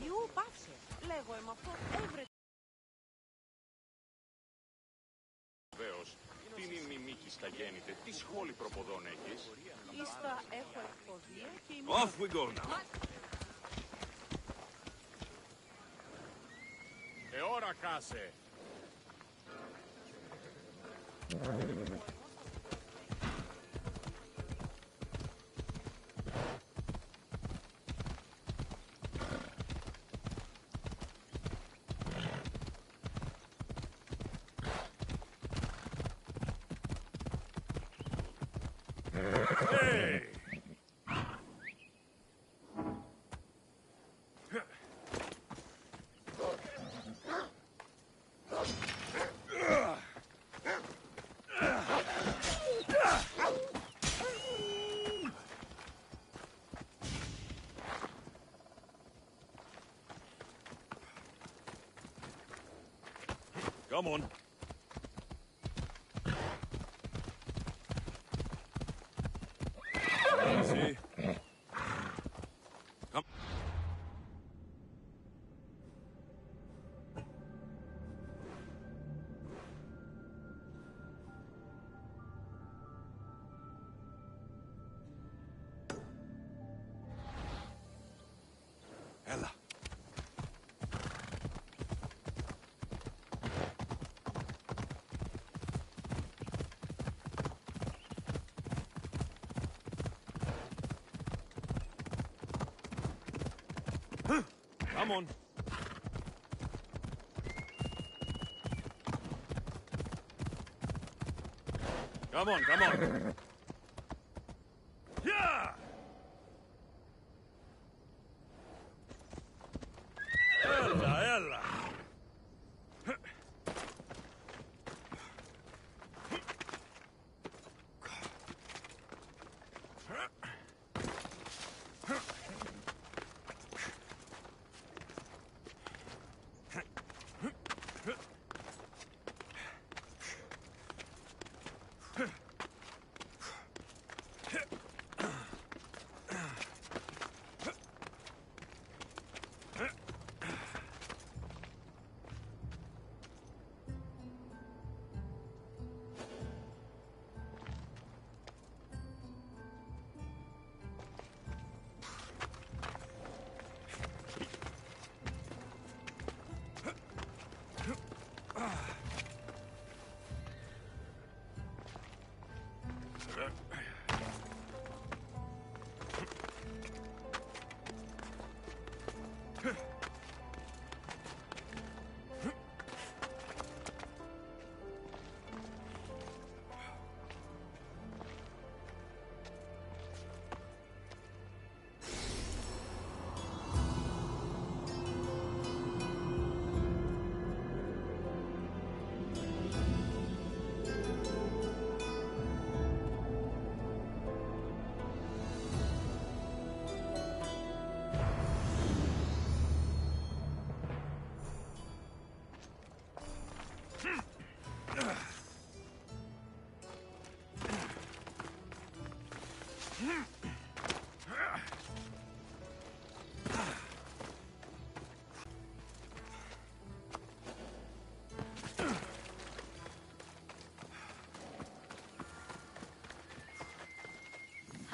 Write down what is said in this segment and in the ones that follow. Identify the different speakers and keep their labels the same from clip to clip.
Speaker 1: Ιού, πάψε. Λέγω εμ' αυτό έβρε.
Speaker 2: Βεβαίως, τι μιμίκης θα γέννητε, τι σχόλη προποδών έχεις.
Speaker 1: Ίστα έχω εκποδία και είμαι...
Speaker 3: Off we go now.
Speaker 2: Ώρα κάσε.
Speaker 3: Come on. Easy. Come. Ella. Come on. Come on, come on. Yeah! Ella, ella.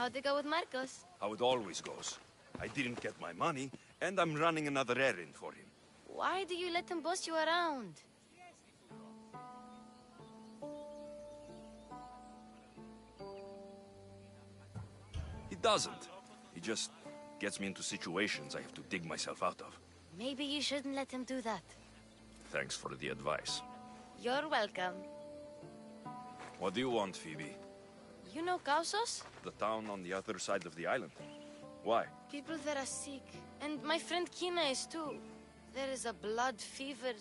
Speaker 4: How'd it go with Marcos?
Speaker 3: How it always goes. I didn't get my money, and I'm running another errand for him.
Speaker 4: Why do you let him boss you around?
Speaker 3: He doesn't. He just gets me into situations I have to dig myself out of.
Speaker 4: Maybe you shouldn't let him do that.
Speaker 3: Thanks for the advice.
Speaker 4: You're welcome.
Speaker 3: What do you want, Phoebe?
Speaker 4: You know Kausos?
Speaker 3: The town on the other side of the island. Why?
Speaker 4: People there are sick. And my friend Kina is too. There is a blood fever.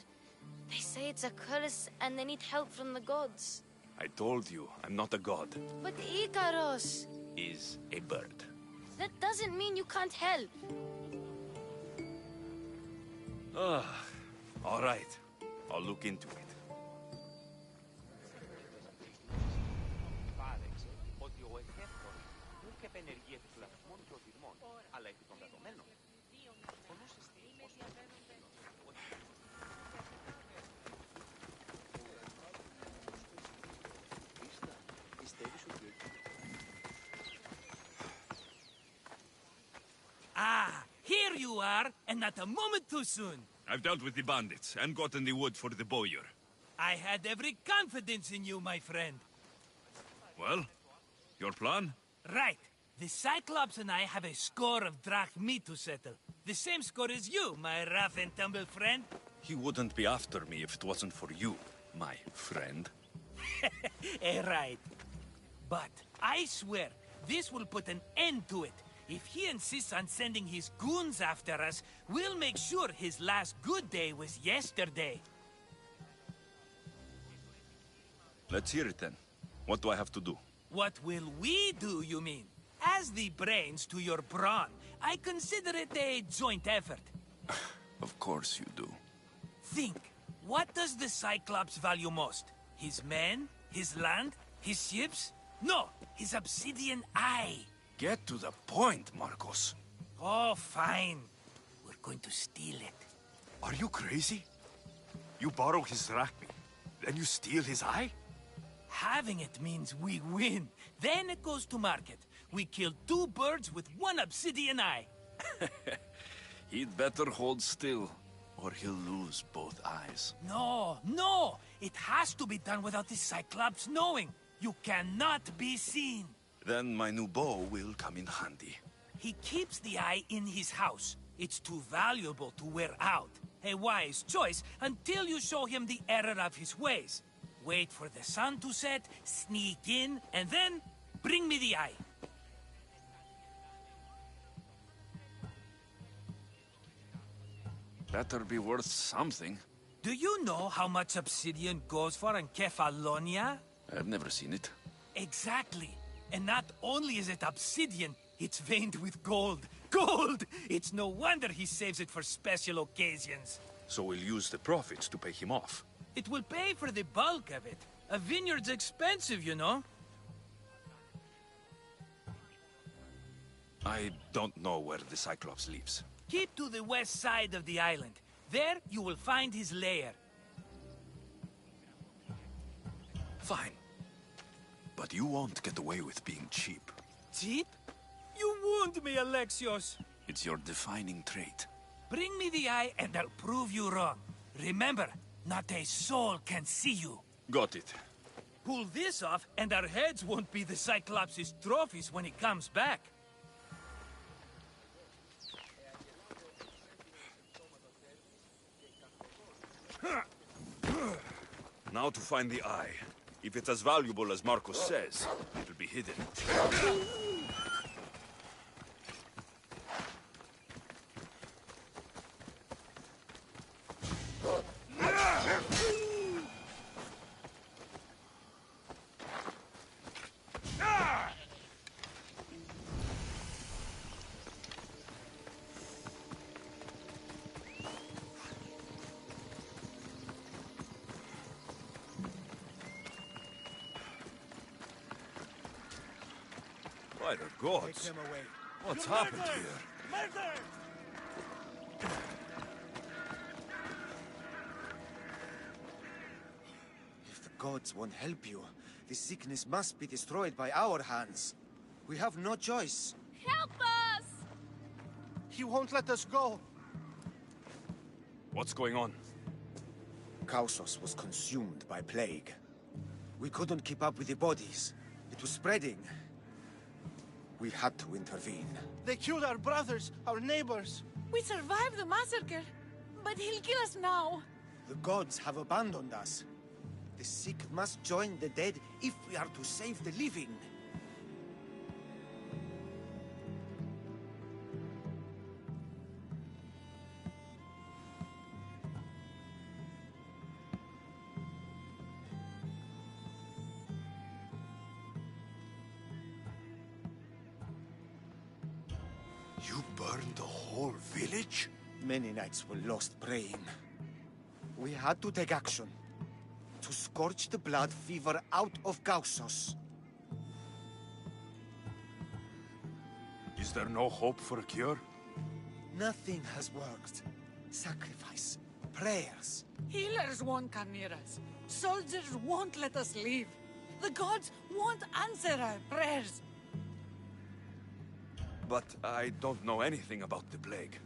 Speaker 4: They say it's a curse and they need help from the gods.
Speaker 3: I told you, I'm not a god.
Speaker 4: But Icaros,
Speaker 3: Is a bird.
Speaker 4: that doesn't mean you can't help.
Speaker 3: All right. I'll look into it.
Speaker 5: Πάρεξε ότι ο Εκέφθορος ούτε επενεργεί επιφυλακτικών και οδηγμών, αλλά επί των δεδομένων.
Speaker 6: Ah, here you are, and not a moment too soon.
Speaker 3: I've dealt with the bandits and gotten the wood for the bowyer.
Speaker 6: I had every confidence in you, my friend.
Speaker 3: Well, your plan?
Speaker 6: Right. The Cyclops and I have a score of drachmi to settle. The same score as you, my rough and tumble friend.
Speaker 3: He wouldn't be after me if it wasn't for you, my friend.
Speaker 6: Right. But I swear, this will put an end to it. If he insists on sending his goons after us, we'll make sure his last good day was yesterday.
Speaker 3: Let's hear it then. What do I have to do?
Speaker 6: What will we do, you mean? As the brains to your brawn, I consider it a joint effort.
Speaker 3: Of course you do.
Speaker 6: Think, what does the Cyclops value most? His men? His land? His ships? No, his obsidian eye.
Speaker 3: Get to the point, Marcos.
Speaker 6: Oh, fine. We're going to steal it.
Speaker 3: Are you crazy? You borrow his drachmi, then you steal his eye?
Speaker 6: Having it means we win. Then it goes to market. We kill 2 birds with 1 obsidian eye.
Speaker 3: He'd better hold still, or he'll lose both eyes.
Speaker 6: No, no! It has to be done without the Cyclops knowing. You cannot be seen.
Speaker 3: Then my new bow will come in handy.
Speaker 6: He keeps the eye in his house. It's too valuable to wear out. A wise choice until you show him the error of his ways. Wait for the sun to set, sneak in, and then bring me the eye.
Speaker 3: Better be worth something.
Speaker 6: Do you know how much obsidian goes for in Kefalonia?
Speaker 3: I've never seen it.
Speaker 6: Exactly. And not only is it obsidian, it's veined with gold. Gold! It's no wonder he saves it for special occasions.
Speaker 3: So we'll use the profits to pay him off.
Speaker 6: It will pay for the bulk of it. A vineyard's expensive, you know.
Speaker 3: I don't know where the Cyclops lives.
Speaker 6: Keep to the west side of the island. There you will find his lair.
Speaker 3: Fine. But you won't get away with being cheap.
Speaker 6: Cheap? You wound me, Alexios.
Speaker 3: It's your defining trait.
Speaker 6: Bring me the eye and I'll prove you wrong. Remember, not a soul can see you.
Speaker 3: Got it.
Speaker 6: Pull this off and our heads won't be the Cyclops' trophies when he comes back.
Speaker 3: Now to find the eye. If it's as valuable as Marcos says, it'll be hidden. By the gods! What's happened here?
Speaker 7: If the gods won't help you, the sickness must be destroyed by our hands. We have no choice.
Speaker 4: Help us!
Speaker 8: He won't let us go.
Speaker 3: What's going on?
Speaker 7: Kausos was consumed by plague. We couldn't keep up with the bodies. It was spreading. We had to intervene.
Speaker 8: They killed our brothers, our neighbors.
Speaker 1: We survived the massacre, but he'll kill us now.
Speaker 7: The gods have abandoned us. The sick must join the dead if we are to save the living.
Speaker 9: burn the whole village?
Speaker 7: Many nights were lost praying. We had to take action. To scorch the blood fever out of Gaussos.
Speaker 9: Is there no hope for a cure?
Speaker 7: Nothing has worked. Sacrifice, prayers.
Speaker 10: Healers won't come near us. Soldiers won't let us leave. The gods won't answer our prayers.
Speaker 3: But I don't know anything about the plague.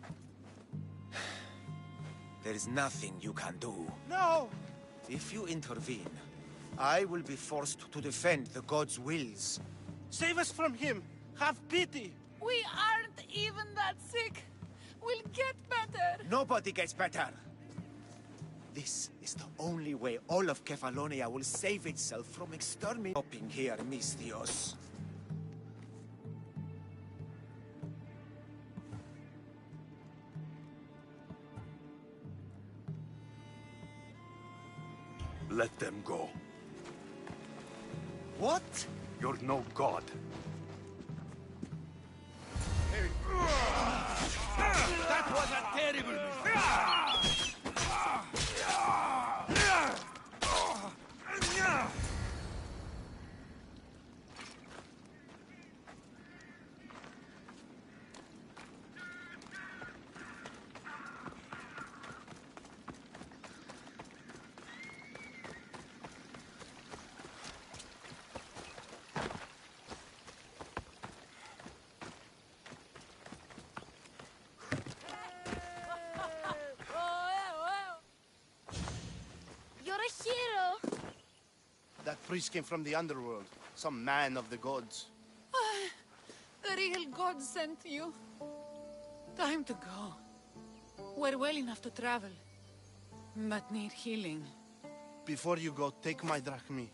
Speaker 7: There is nothing you can do.
Speaker 8: No!
Speaker 7: If you intervene, I will be forced to defend the gods' wills.
Speaker 8: Save us from him! Have pity!
Speaker 10: We aren't even that sick. We'll get better.
Speaker 7: Nobody gets better! This is the only way all of Kefalonia will save itself from exterminating here, Misthios.
Speaker 9: Let them go.
Speaker 7: What?
Speaker 9: You're no god.
Speaker 6: That was a terrible mistake.
Speaker 4: You're a hero.
Speaker 8: That priest came from the underworld. Some man of the gods.
Speaker 10: The real god sent you. Time to go. We're well enough to travel, but need healing.
Speaker 8: Before you go, take my drachmi.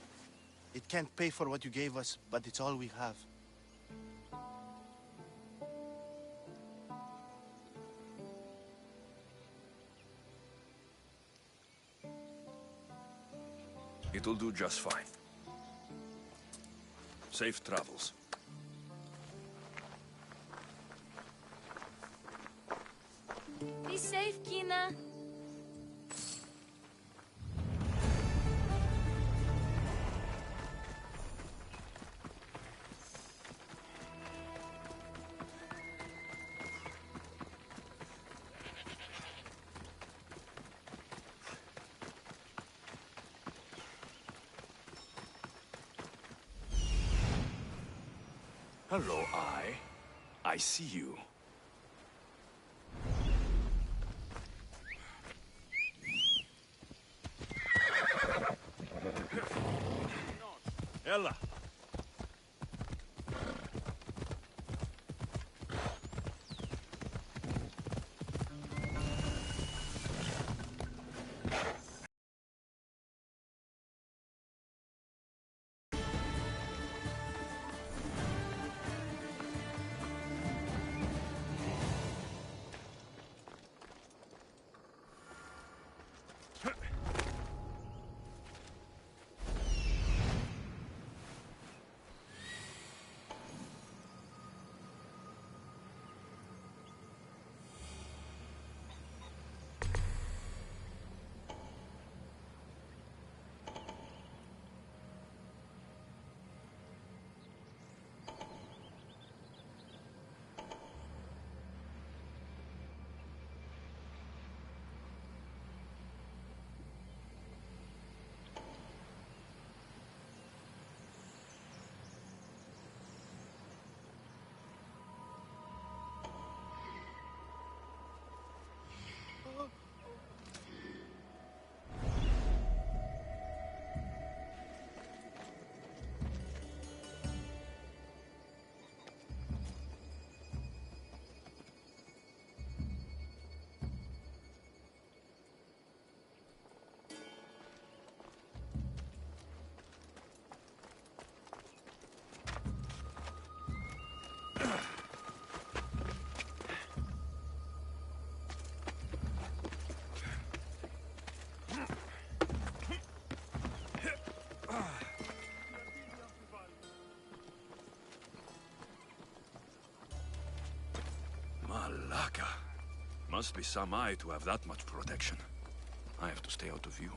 Speaker 8: It can't pay for what you gave us, but it's all we have.
Speaker 3: It'll do just fine. Safe travels.
Speaker 4: Be safe, Kina.
Speaker 3: Hello, I see you. Ella. Must be some eye to have that much protection. I have to stay out of view.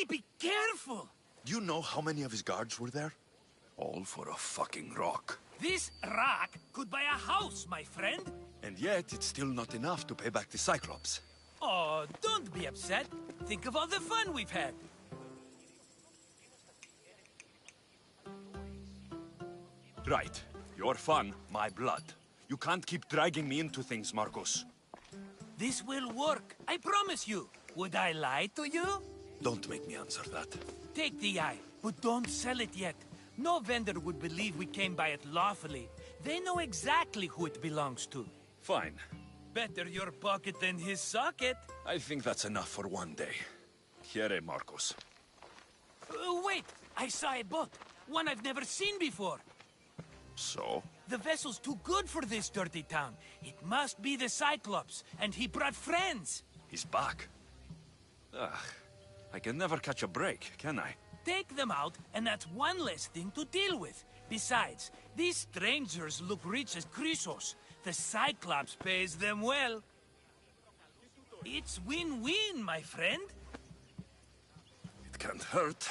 Speaker 6: Be careful!
Speaker 3: Do you know how many of his guards were there? All for a fucking rock.
Speaker 6: This rock could buy a house, my friend.
Speaker 3: And yet, it's still not enough to pay back the Cyclops.
Speaker 6: Oh, don't be upset. Think of all the fun we've had.
Speaker 3: Right. Your fun, my blood. You can't keep dragging me into things, Marcos.
Speaker 6: This will work, I promise you. Would I lie to you?
Speaker 3: Don't make me answer that.
Speaker 6: Take the eye, but don't sell it yet. No vendor would believe we came by it lawfully. They know exactly who it belongs to.
Speaker 3: Fine.
Speaker 6: Better your pocket than his socket.
Speaker 3: I think that's enough for one day. Here, Marcos.
Speaker 6: Wait! I saw a boat. One I've never seen before.
Speaker 3: So?
Speaker 6: The vessel's too good for this dirty town. It must be the Cyclops, and he brought friends.
Speaker 3: He's back. Ugh. I can never catch a break, can I?
Speaker 6: Take them out, and that's one less thing to deal with. Besides, these strangers look rich as Chrysos. The Cyclops pays them well. It's win-win, my friend.
Speaker 3: It can't hurt.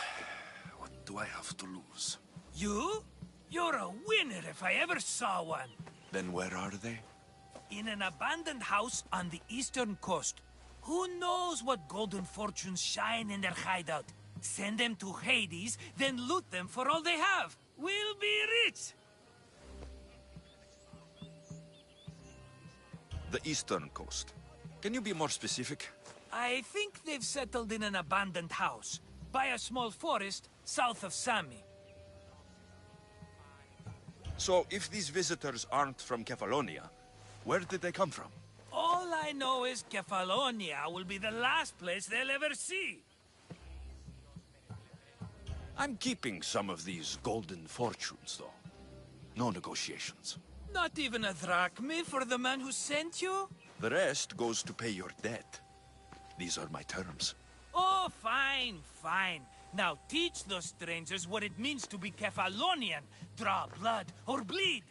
Speaker 3: What do I have to lose?
Speaker 6: You? You're a winner if I ever saw one.
Speaker 3: Then where are they?
Speaker 6: In an abandoned house on the eastern coast. Who knows what golden fortunes shine in their hideout? Send them to Hades, then loot them for all they have. We'll be rich!
Speaker 3: The eastern coast. Can you be more specific?
Speaker 6: I think they've settled in an abandoned house, by a small forest south of Sami.
Speaker 3: So, if these visitors aren't from Kefalonia, where did they come from?
Speaker 6: All I know is Kefalonia will be the last place they'll ever see.
Speaker 3: I'm keeping some of these golden fortunes, though. No negotiations.
Speaker 6: Not even a drachme for the man who sent you?
Speaker 3: The rest goes to pay your debt. These are my terms.
Speaker 6: Oh, fine, fine. Now teach those strangers what it means to be Kefalonian. Draw blood or bleed.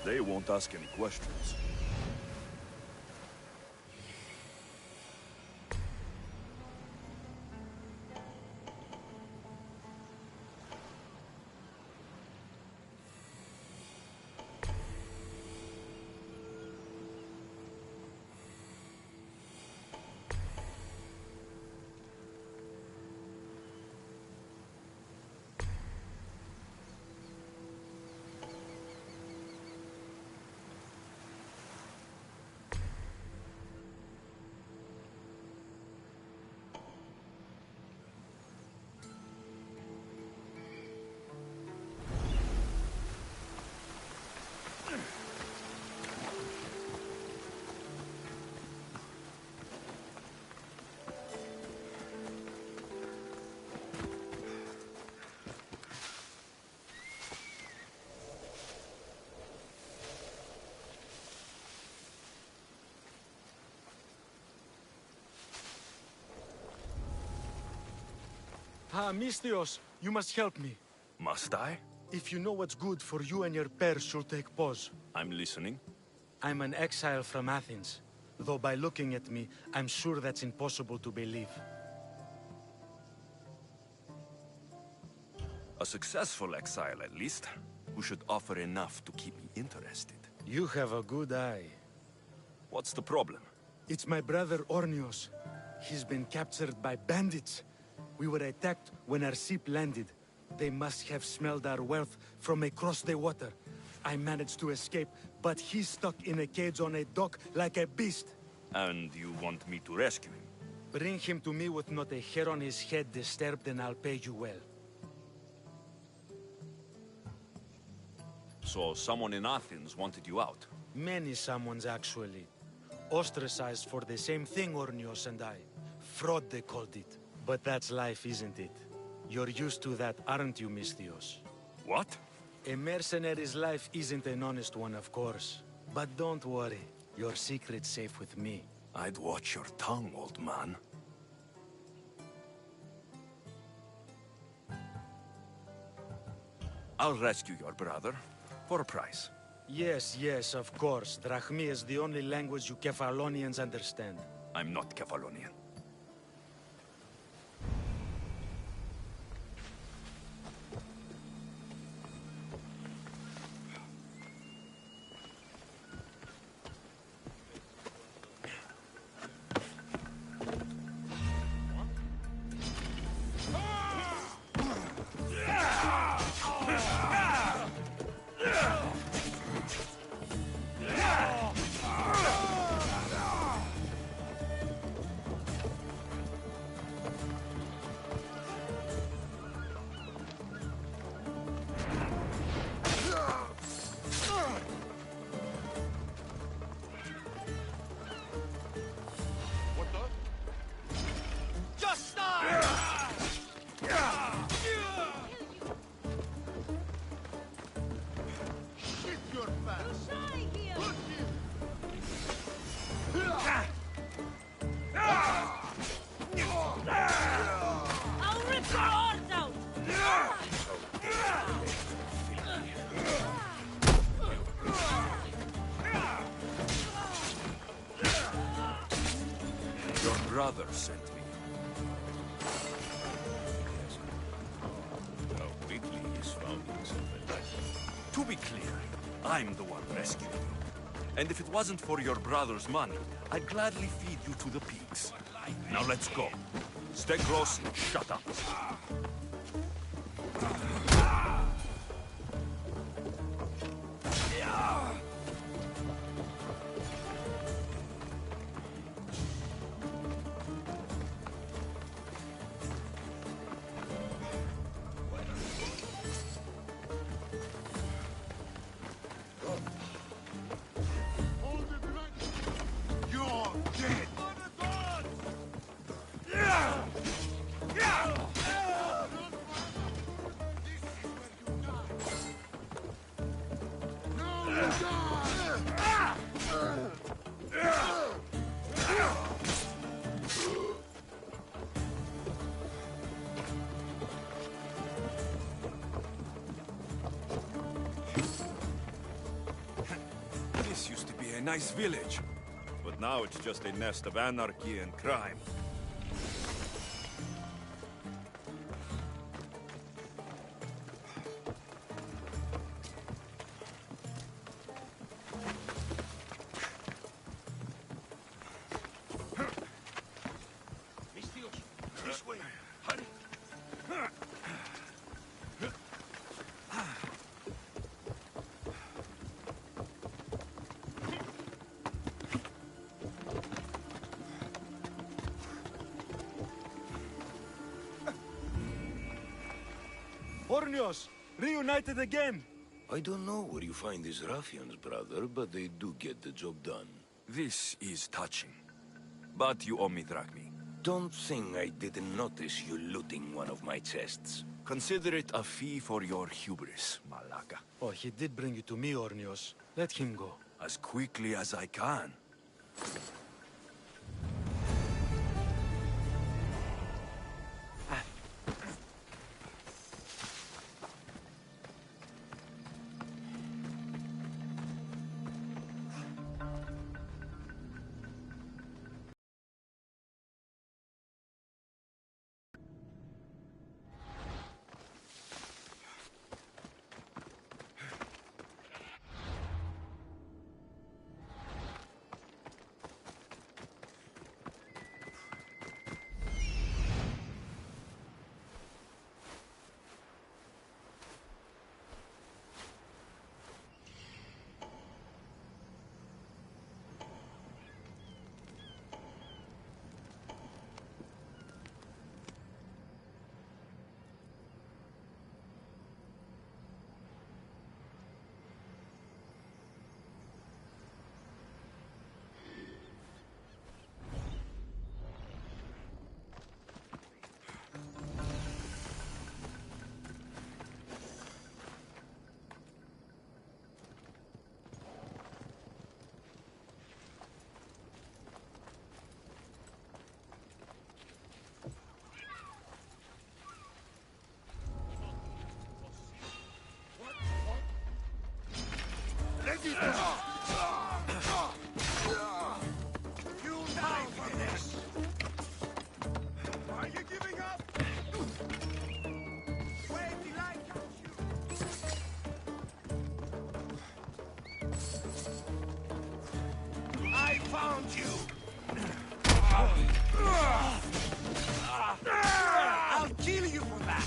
Speaker 3: They won't ask any questions.
Speaker 11: Ah, Misthios, you must help me.
Speaker 3: Must I?
Speaker 11: If you know what's good for you and your pairs, you'll take pause.
Speaker 3: I'm listening.
Speaker 11: I'm an exile from Athens. Though by looking at me, I'm sure that's impossible to believe.
Speaker 3: A successful exile, at least, who should offer enough to keep me interested.
Speaker 11: You have a good eye.
Speaker 3: What's the problem?
Speaker 11: It's my brother Ornios. He's been captured by bandits. We were attacked when our ship landed. They must have smelled our wealth from across the water. I managed to escape, but he's stuck in a cage on a dock like a beast.
Speaker 3: And you want me to rescue him?
Speaker 11: Bring him to me with not a hair on his head disturbed, and I'll pay you well.
Speaker 3: So someone in Athens wanted you out?
Speaker 11: Many someones, actually. Ostracized for the same thing, Ornios and I. Fraud, they called it. But that's life, isn't it? You're used to that, aren't you, Misthios?
Speaker 3: What?
Speaker 11: A mercenary's life isn't an honest one, of course. But don't worry. Your secret's safe with me.
Speaker 3: I'd watch your tongue, old man. I'll rescue your brother. For a price.
Speaker 11: Yes, yes, of course. Drachmi is the only language you Kefalonians understand.
Speaker 3: I'm not Kefalonian. Brother sent me. How quickly he's found himself alive. To be clear, I'm the one rescuing you. And if it wasn't for your brother's money, I'd gladly feed you to the pigs. Now let's go. Stay close and shut up. This used to be a nice village, but now it's just a nest of anarchy and crime.
Speaker 9: This way. Hurry.
Speaker 11: Ornios, reunited again!
Speaker 9: I don't know where you find these ruffians, brother, but they do get the job done.
Speaker 3: This is touching. But you owe me drachmi.
Speaker 9: Don't think I didn't notice you looting one of my chests.
Speaker 3: Consider it a fee for your hubris, Malaka.
Speaker 11: Oh, he did bring you to me, Ornios. Let him go.
Speaker 3: As quickly as I can.
Speaker 9: You die for this! Are you giving up? Wait till I catch you! I found you! I'll kill you for that!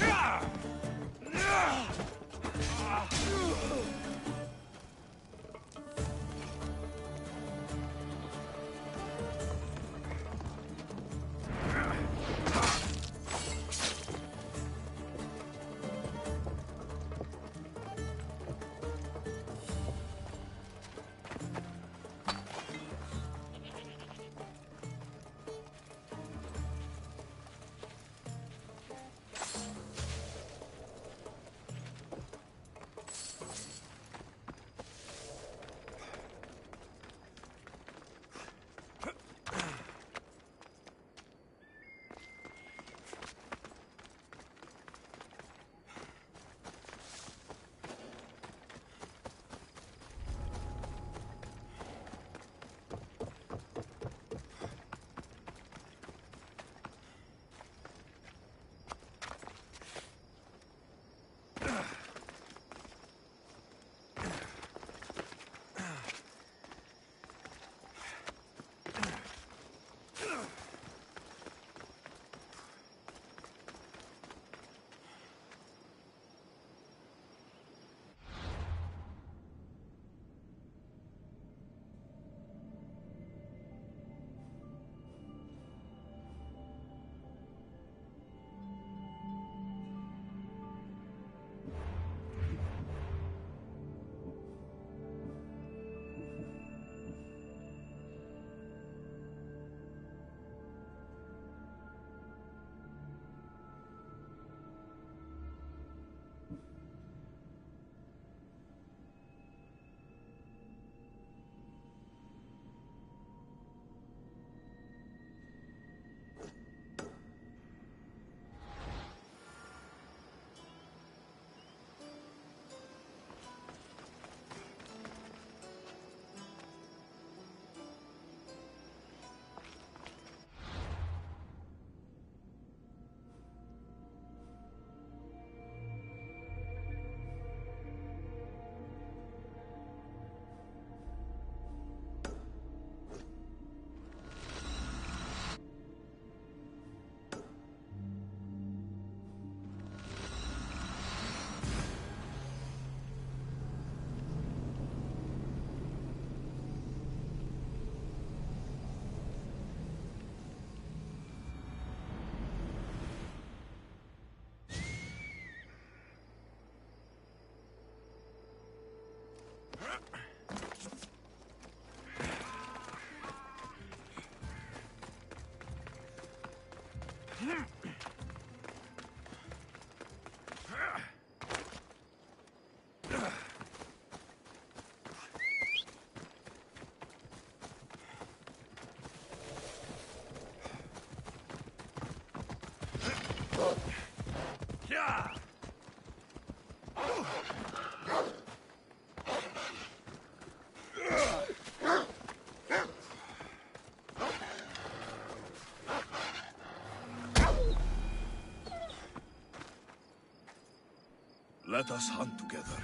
Speaker 3: Let us hunt together.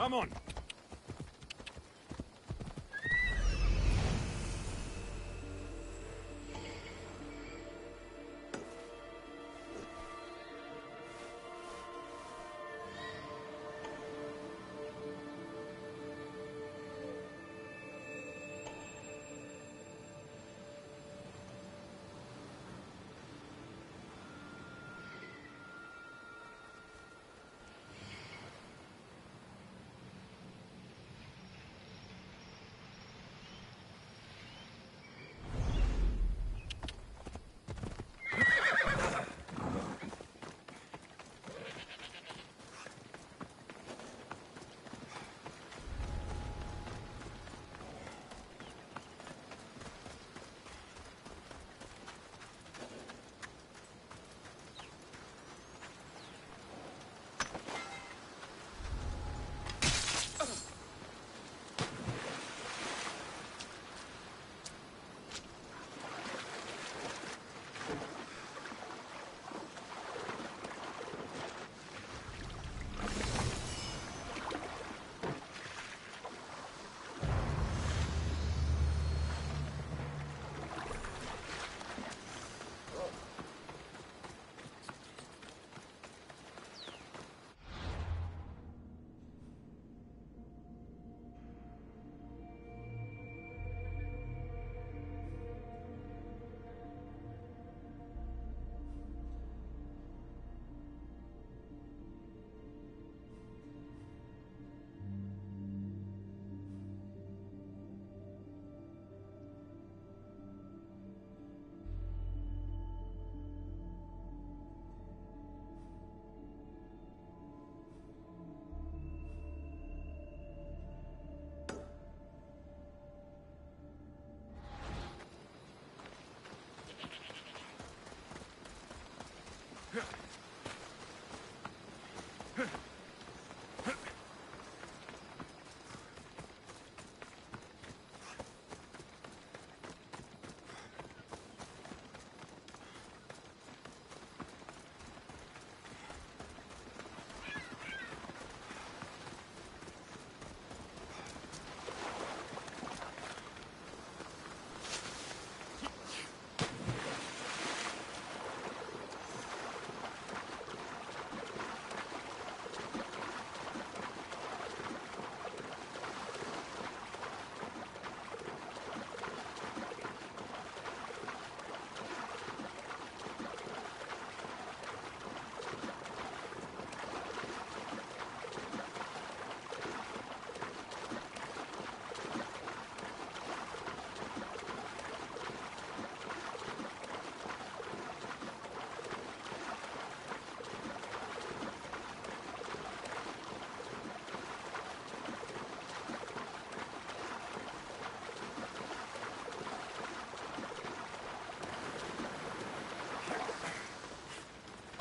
Speaker 3: Come on.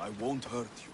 Speaker 3: I won't hurt you.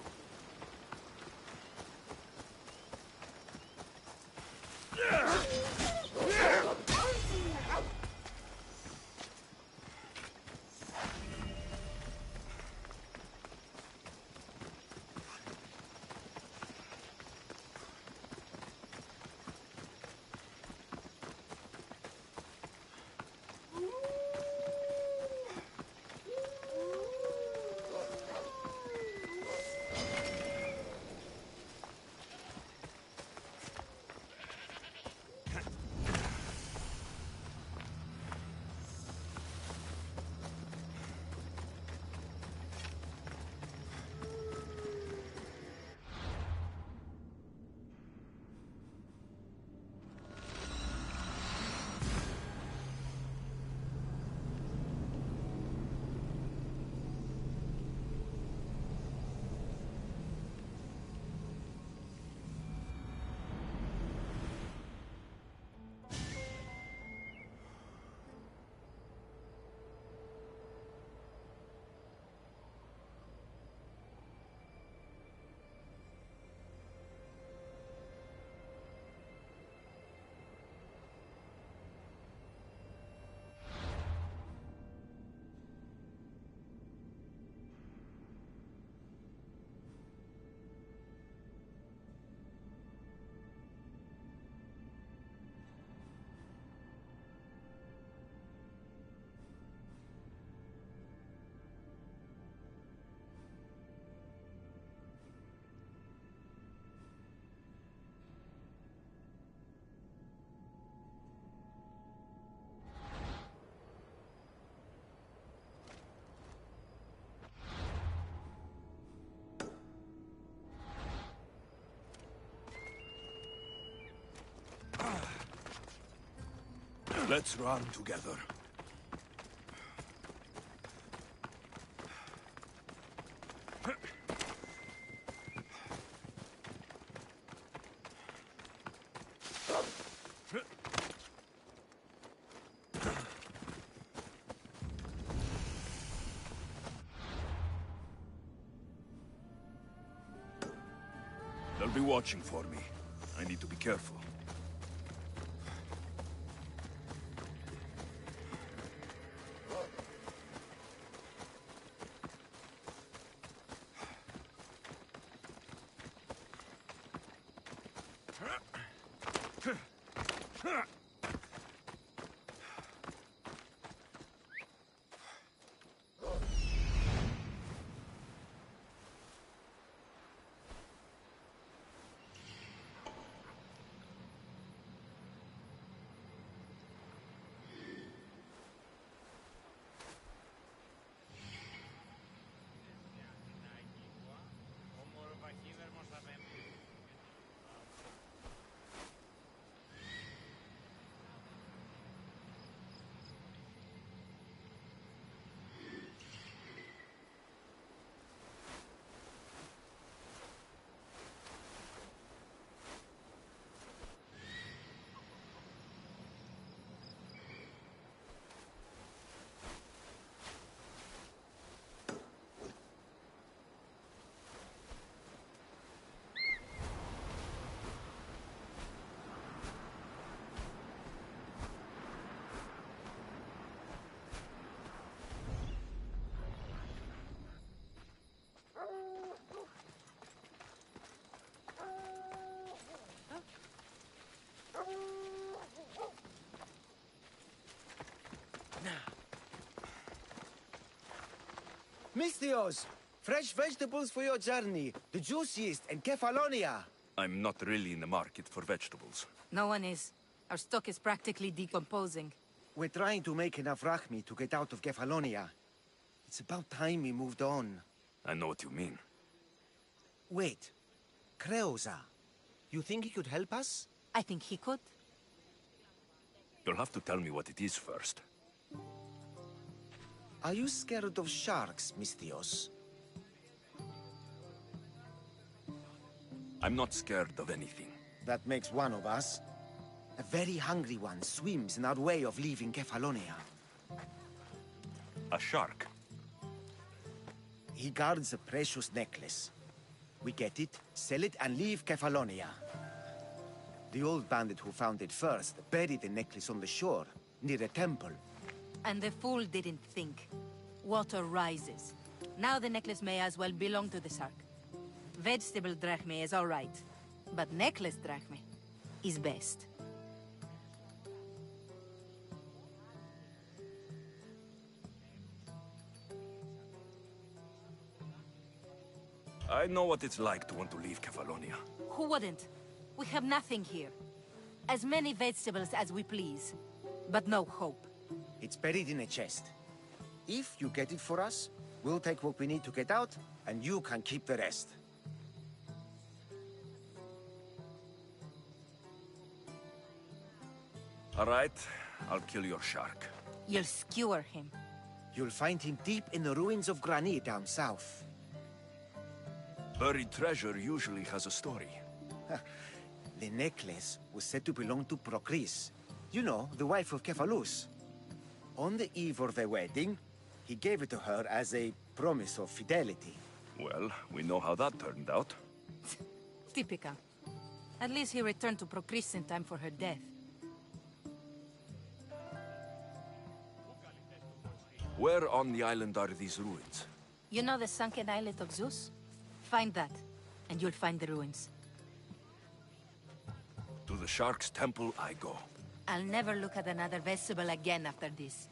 Speaker 3: Let's run together. They'll be watching for me. I need to be careful.
Speaker 7: Misthios! Fresh vegetables for your journey. The juiciest in Kefalonia.
Speaker 3: I'm not really in the market for vegetables.
Speaker 12: No one is. Our stock is practically decomposing.
Speaker 7: We're trying to make enough rachmi to get out of Kefalonia. It's about time we moved on.
Speaker 3: I know what you mean.
Speaker 7: Wait. Creosa. You think he could help us?
Speaker 12: I think he could.
Speaker 3: You'll have to tell me what it is first.
Speaker 7: Are you scared of sharks, Misthios?
Speaker 3: I'm not scared of anything.
Speaker 7: That makes one of us. A very hungry one swims in our way of leaving Kefalonia.
Speaker 3: A shark?
Speaker 7: He guards a precious necklace. We get it, sell it, and leave Kefalonia. The old bandit who found it first buried the necklace on the shore, near a temple.
Speaker 12: And the fool didn't think. Water rises. Now the necklace may as well belong to the shark. Vegetable drachme is all right, but necklace drachme is best.
Speaker 3: I know what it's like to want to leave Kefalonia.
Speaker 12: Who wouldn't? We have nothing here. As many vegetables as we please, but no hope.
Speaker 7: It's buried in a chest. If you get it for us, we'll take what we need to get out, and you can keep the rest.
Speaker 3: All right, I'll kill your shark.
Speaker 12: You'll skewer him.
Speaker 7: You'll find him deep in the ruins of Granit down south.
Speaker 3: Buried treasure usually has a story.
Speaker 7: The necklace was said to belong to Procris. You know, the wife of Cephalus. On the eve of their wedding, he gave it to her as a promise of fidelity.
Speaker 3: Well, we know how that turned out.
Speaker 12: Typical. At least he returned to Procris in time for her death.
Speaker 3: Where on the island are these ruins?
Speaker 12: You know the sunken islet of Zeus? Find that, and you'll find the ruins.
Speaker 3: To the Shark's temple I go.
Speaker 12: I'll never look at another vegetable again after this.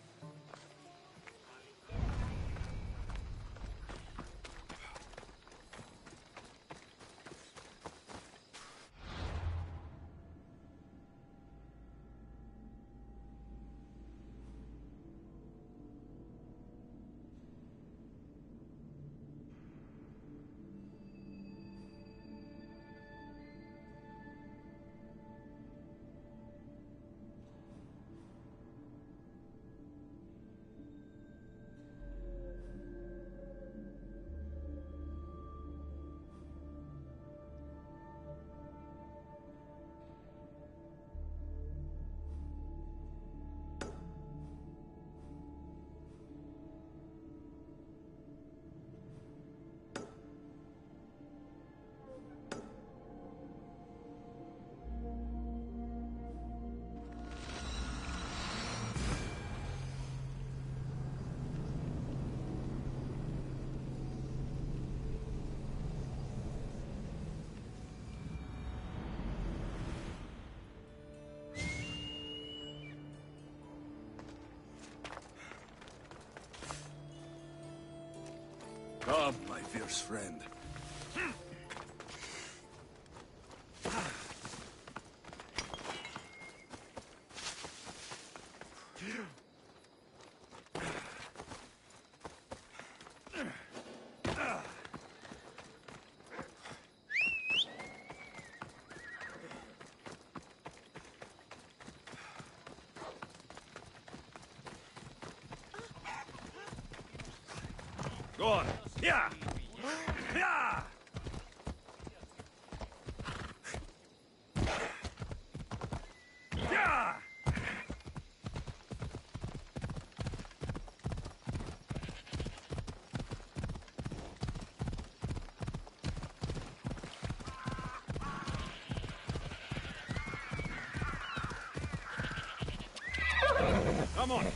Speaker 3: Come, my fierce friend. Go on. Yeah. Yeah. Yeah. Come on.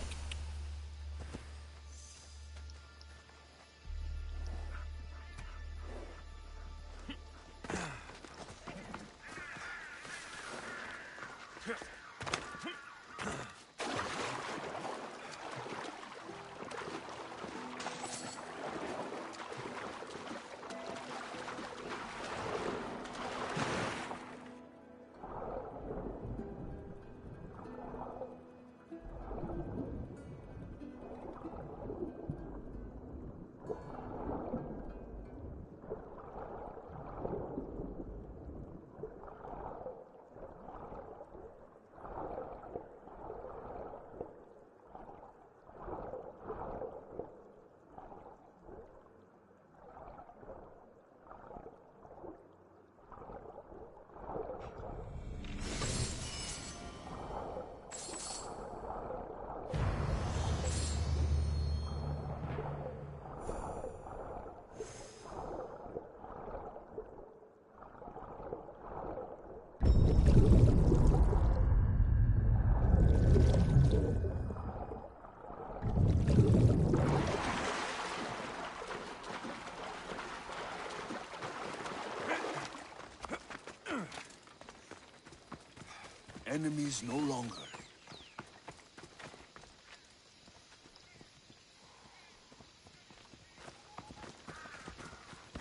Speaker 3: Enemies no longer.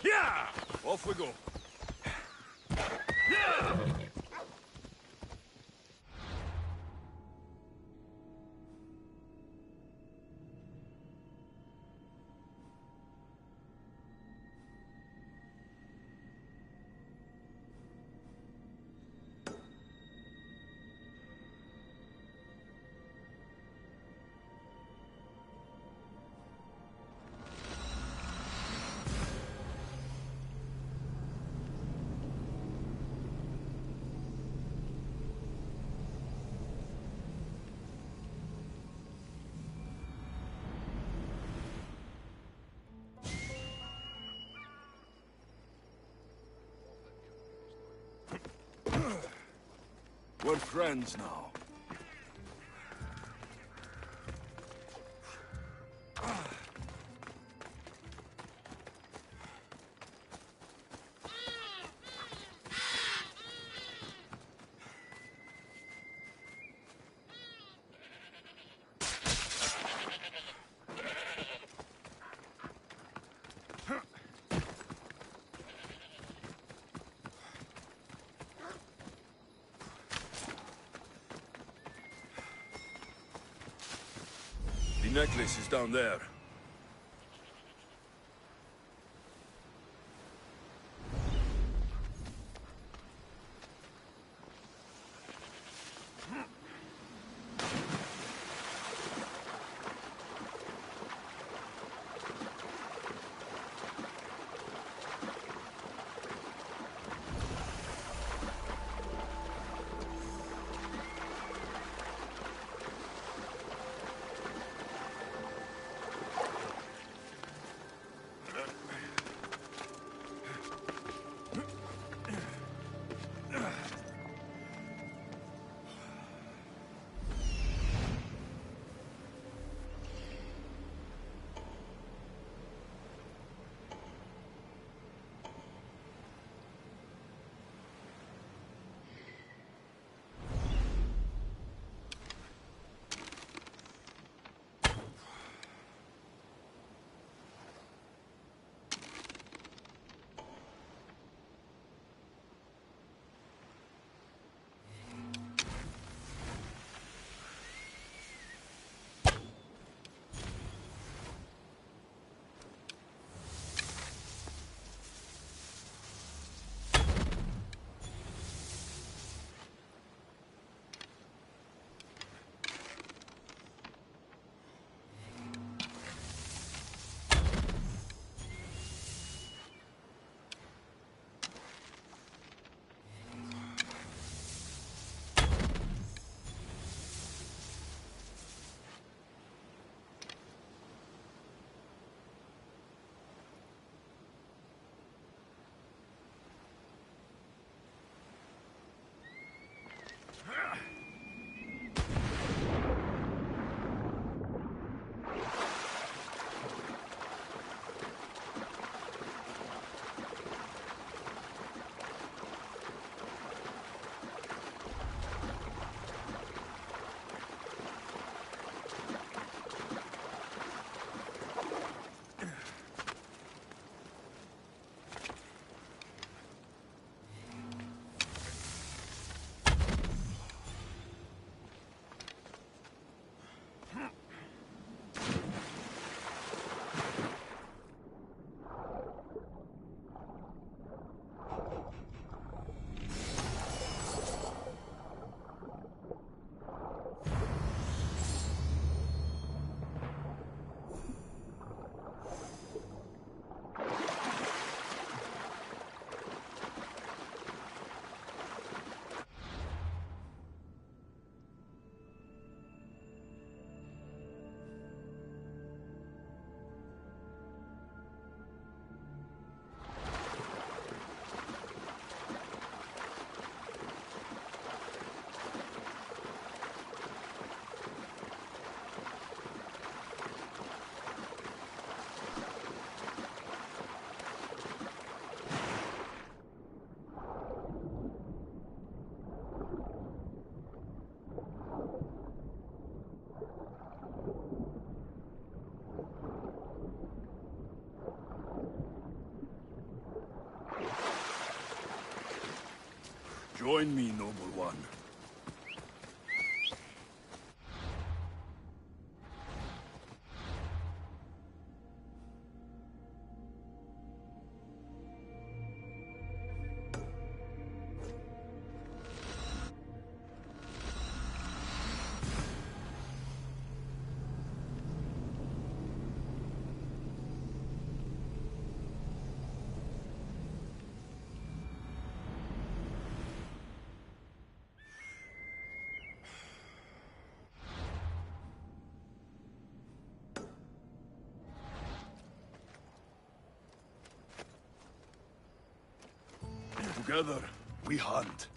Speaker 3: Yeah! Off we go. Yeah! We're friends now. The necklace is down there. Join me, noble one. Together, we hunt.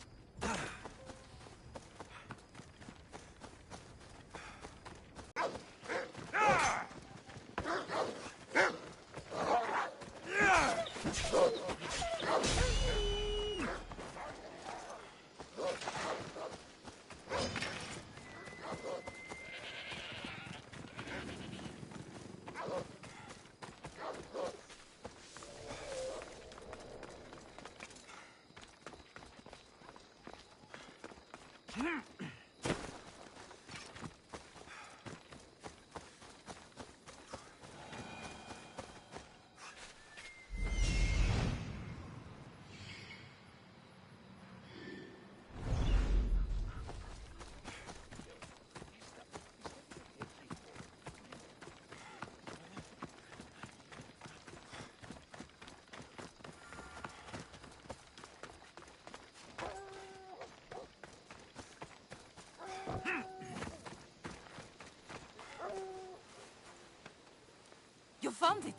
Speaker 12: You found it!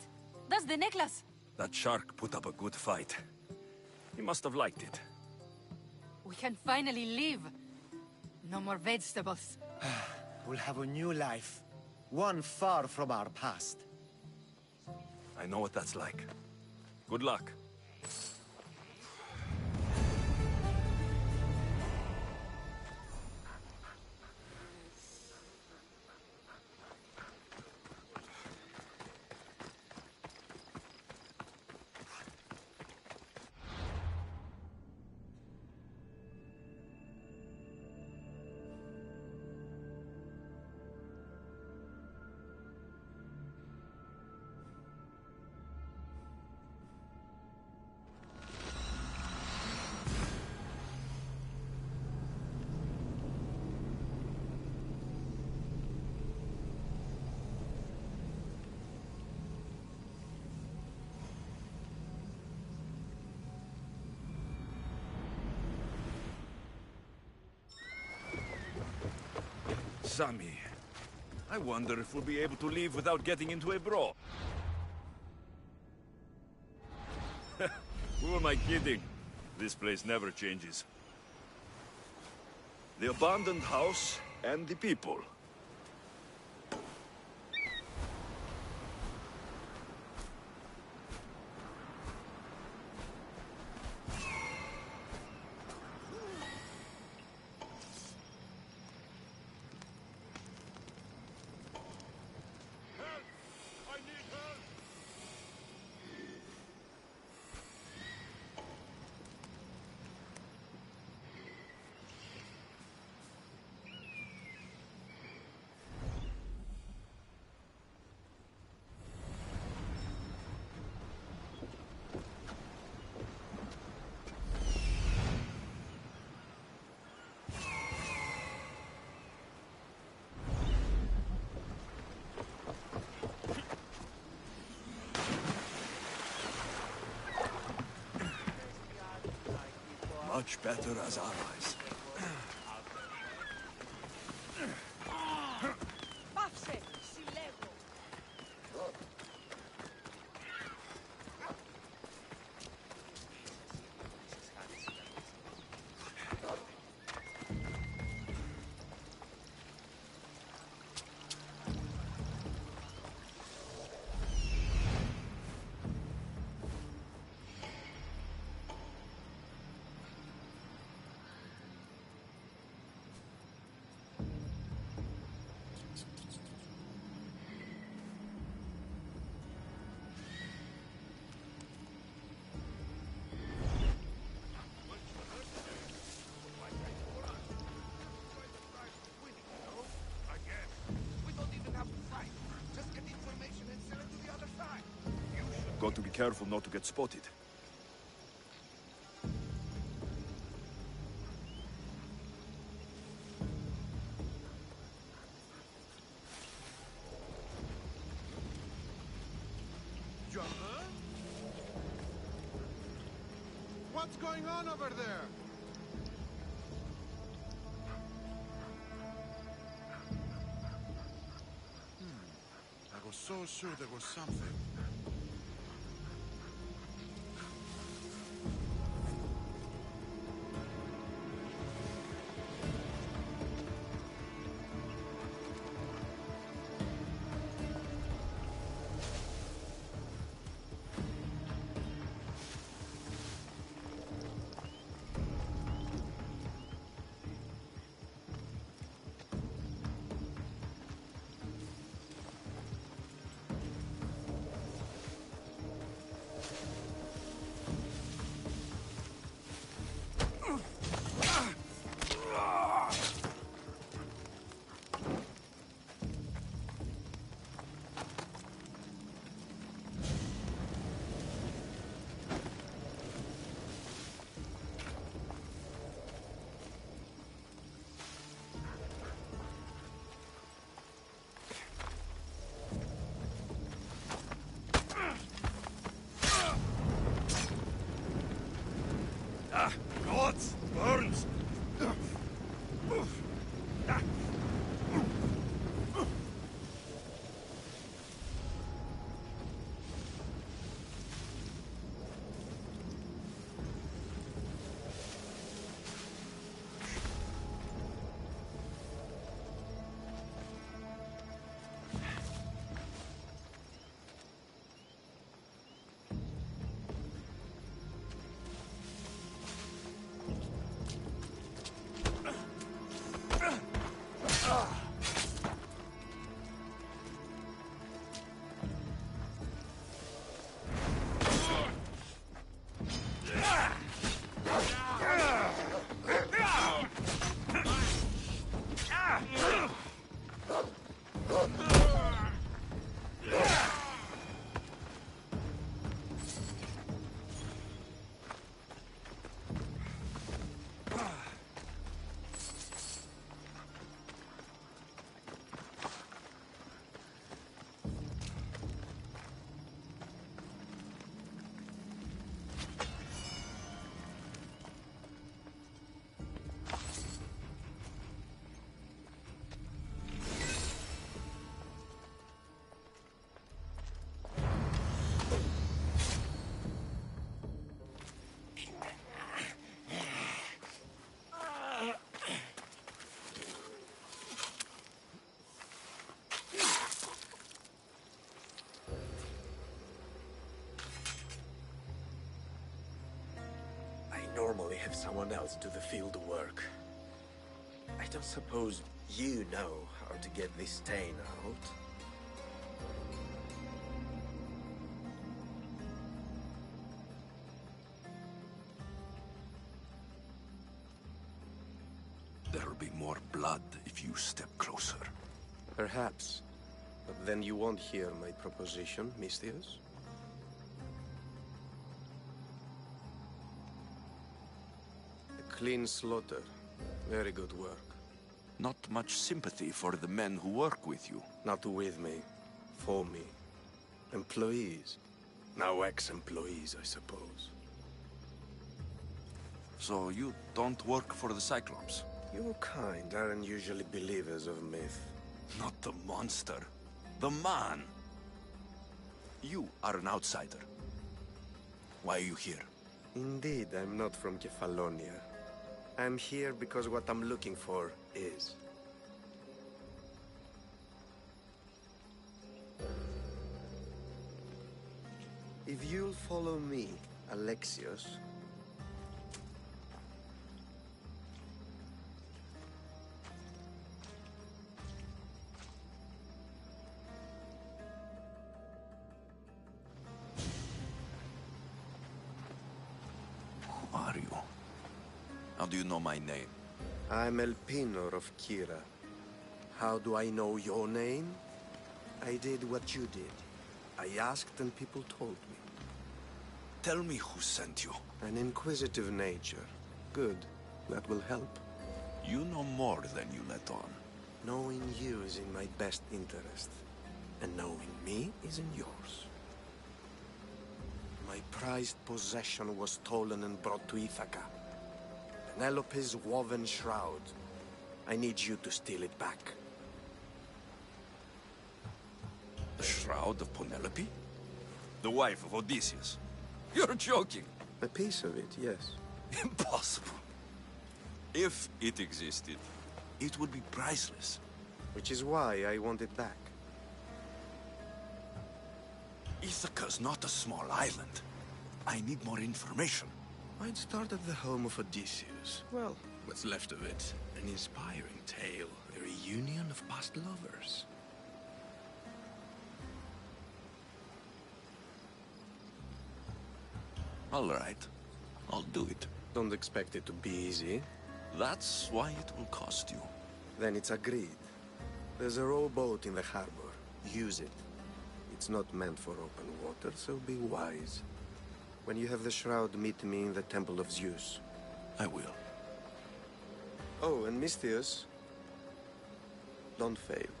Speaker 12: That's the necklace!
Speaker 3: That shark put up a good fight. He must have liked it.
Speaker 12: We can finally leave. No more vegetables.
Speaker 7: We'll have a new life. One far from our past.
Speaker 3: I know what that's like. Good luck. Sammy, I wonder if we'll be able to leave without getting into a brawl. Who am I kidding? This place never changes. The abandoned house and the people. Much better as allies.
Speaker 1: Πάψε, συλλέγω.
Speaker 3: to be careful not to get spotted.
Speaker 13: What's going on over there? I was so sure there was something.
Speaker 3: Gods! Burns!
Speaker 14: Normally have someone else do the field work. I don't suppose you know how to get this stain out.
Speaker 3: There'll be more blood if you step closer.
Speaker 14: Perhaps. But then you won't hear my proposition, Misthios. Clean slaughter. Very good work.
Speaker 3: Not much sympathy for the men who work with you.
Speaker 14: Not with me. For me. Employees. Now ex-employees, I suppose.
Speaker 3: So you don't work for the Cyclops?
Speaker 14: Your kind aren't usually believers of myth.
Speaker 3: Not the monster. The man. You are an outsider. Why are you here?
Speaker 14: Indeed, I'm not from Kefalonia. I'm here because what I'm looking for is. If you'll follow me, Alexios.
Speaker 3: Who are you? How do you know my name?
Speaker 14: I'm Elpinor of Kira. How do I know your name? I did what you did. I asked and people told me.
Speaker 3: Tell me who sent you.
Speaker 14: An inquisitive nature. Good. That will help.
Speaker 3: You know more than you let on.
Speaker 14: Knowing you is in my best interest. And knowing me is in yours. My prized possession was stolen and brought to Ithaca. Penelope's woven shroud. I need you to steal it back.
Speaker 3: The shroud of Penelope? The wife of Odysseus? You're joking!
Speaker 14: A piece of it, yes.
Speaker 3: Impossible. If it existed, it would be priceless.
Speaker 14: Which is why I want it back.
Speaker 3: Ithaca's not a small island. I need more information.
Speaker 14: I'd start at the home of Odysseus. Well, what's left of it. An inspiring tale. A reunion of past lovers.
Speaker 3: All right. I'll do it.
Speaker 14: Don't expect it to be easy.
Speaker 3: That's why it will cost you.
Speaker 14: Then it's agreed. There's a rowboat in the harbor. Use it. It's not meant for open water, so be wise. When you have the shroud, meet me in the Temple of Zeus.
Speaker 3: I will.
Speaker 14: Oh, and Misthios, don't fail.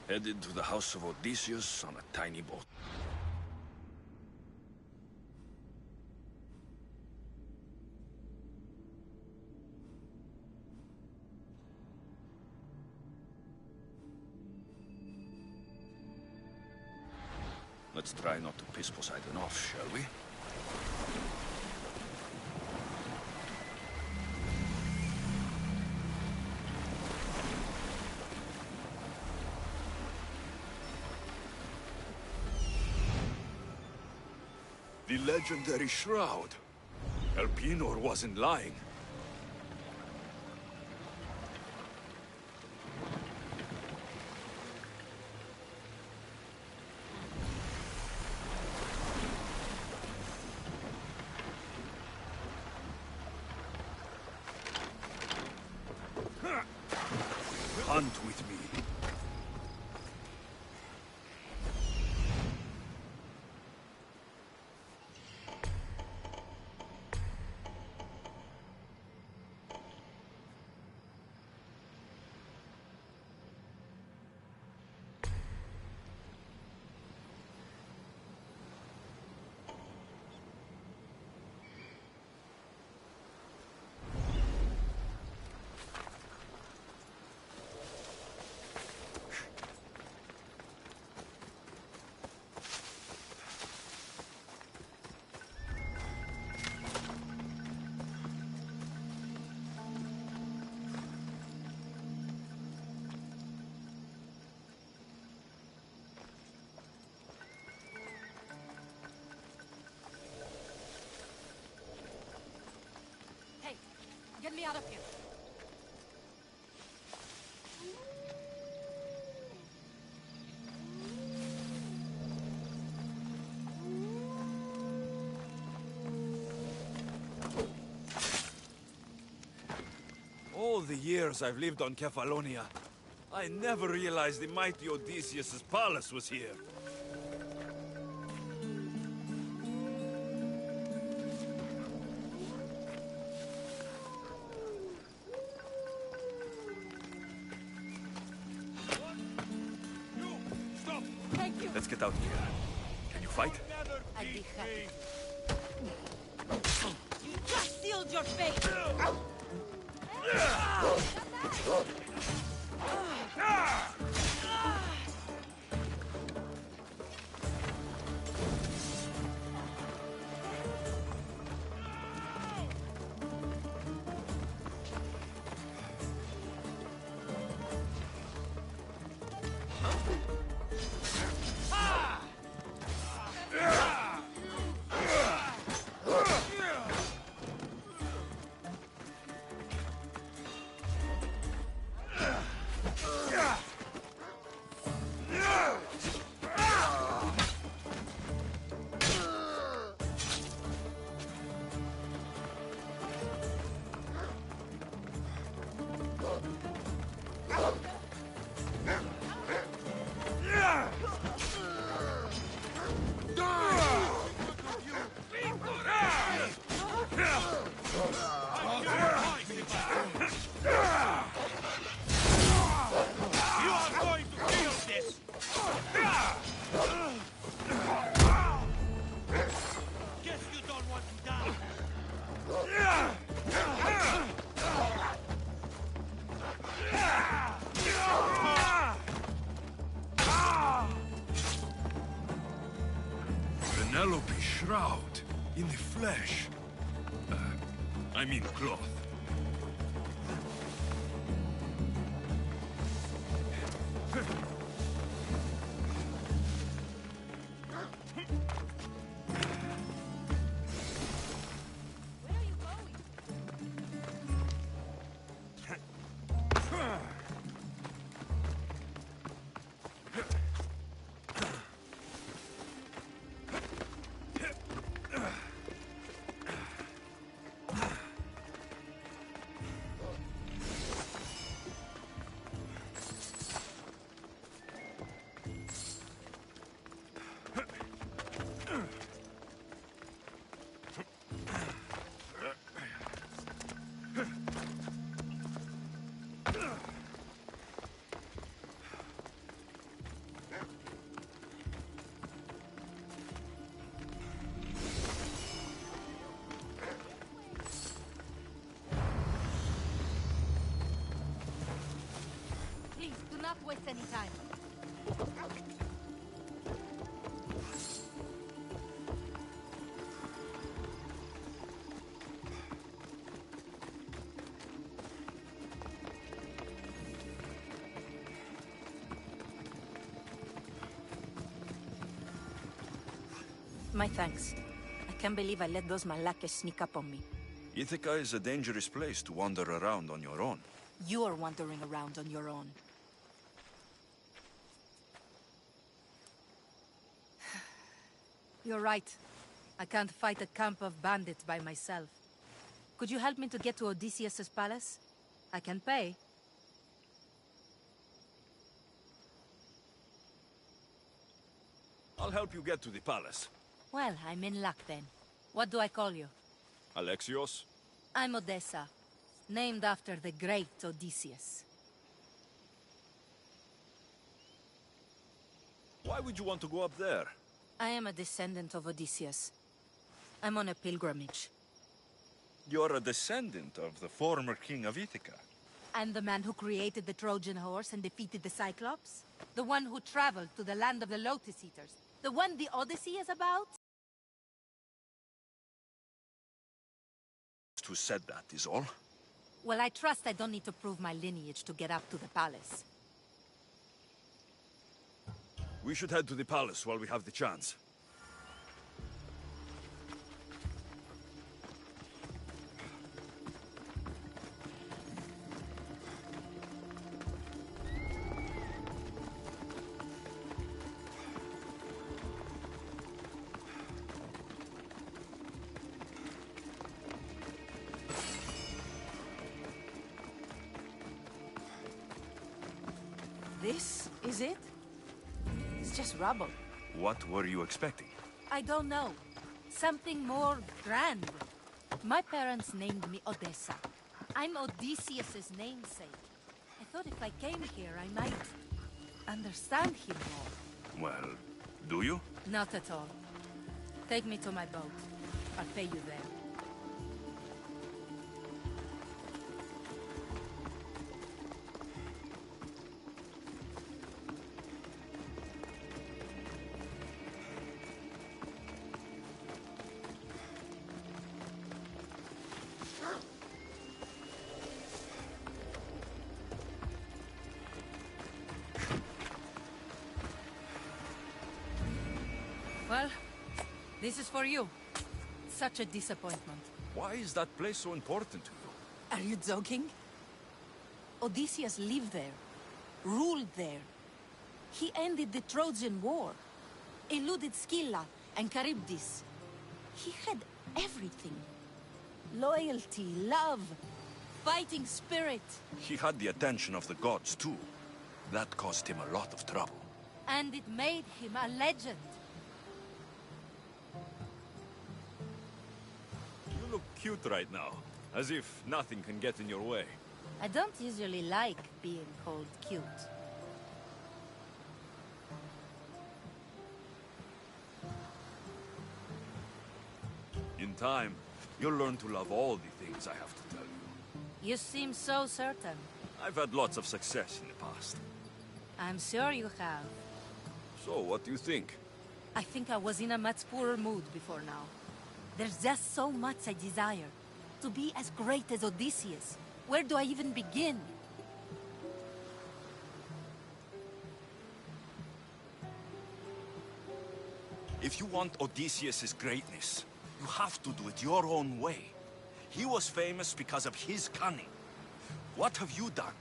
Speaker 3: Headed to the house of Odysseus on a tiny boat. Let's try not to piss Poseidon off, shall we? The legendary shroud. Elpenor wasn't lying. Hunt with me.
Speaker 12: Hey, get me out of here.
Speaker 3: All the years I've lived on Kefalonia, I never realized the mighty Odysseus' palace was here.
Speaker 10: Thank you.
Speaker 3: Let's get out here. Can you fight?
Speaker 12: I'd be happy. You just sealed your fate!
Speaker 3: Penelope's shroud. In the flesh. I mean cloth.
Speaker 12: Please, do not waste any time. My thanks. I can't believe I let those Malakas sneak up on me.
Speaker 3: Ithaca is a dangerous place to wander around on your own.
Speaker 12: You're wandering around on your own. You're right. I can't fight a camp of bandits by myself. Could you help me to get to Odysseus's palace? I can pay.
Speaker 3: I'll help you get to the palace.
Speaker 12: Well, I'm in luck then. What do I call you?
Speaker 3: Alexios?
Speaker 12: I'm Odessa, named after the great Odysseus.
Speaker 3: Why would you want to go up there?
Speaker 12: I am a descendant of Odysseus. I'm on a pilgrimage.
Speaker 3: You're a descendant of the former king of Ithaca.
Speaker 12: And the man who created the Trojan horse and defeated the Cyclops? The one who traveled to the land of the Lotus Eaters? The one the Odyssey is about?
Speaker 3: Who said that is all?
Speaker 12: Well, I trust I don't need to prove my lineage to get up to the palace.
Speaker 3: We should head to the palace while we have the chance.
Speaker 12: This is it? It's just rubble.
Speaker 3: What were you expecting?
Speaker 12: I don't know. Something more grand. My parents named me Odessa. I'm Odysseus's namesake. I thought if I came here, I might understand him more.
Speaker 3: Well, do you?
Speaker 12: Not at all. Take me to my boat. I'll pay you there. Well, this is for you. Such a disappointment.
Speaker 3: Why is that place so important to you?
Speaker 12: Are you joking? Odysseus lived there, ruled there. He ended the Trojan War, eluded Scylla and Charybdis. He had everything. Loyalty, love, fighting spirit.
Speaker 3: He had the attention of the gods, too. That caused him a lot of trouble.
Speaker 12: And it made him a legend.
Speaker 3: You look cute right now, as if nothing can get in your way.
Speaker 12: I don't usually like being called cute.
Speaker 3: In time, you'll learn to love all the things I have to tell you.
Speaker 12: You seem so certain.
Speaker 3: I've had lots of success in the past.
Speaker 12: I'm sure you have.
Speaker 3: So, what do you think?
Speaker 12: I think I was in a much poorer mood before now. There's just so much I desire. To be as great as Odysseus. Where do I even begin?
Speaker 3: If you want Odysseus' greatness, you have to do it your own way. He was famous because of his cunning. What have you done?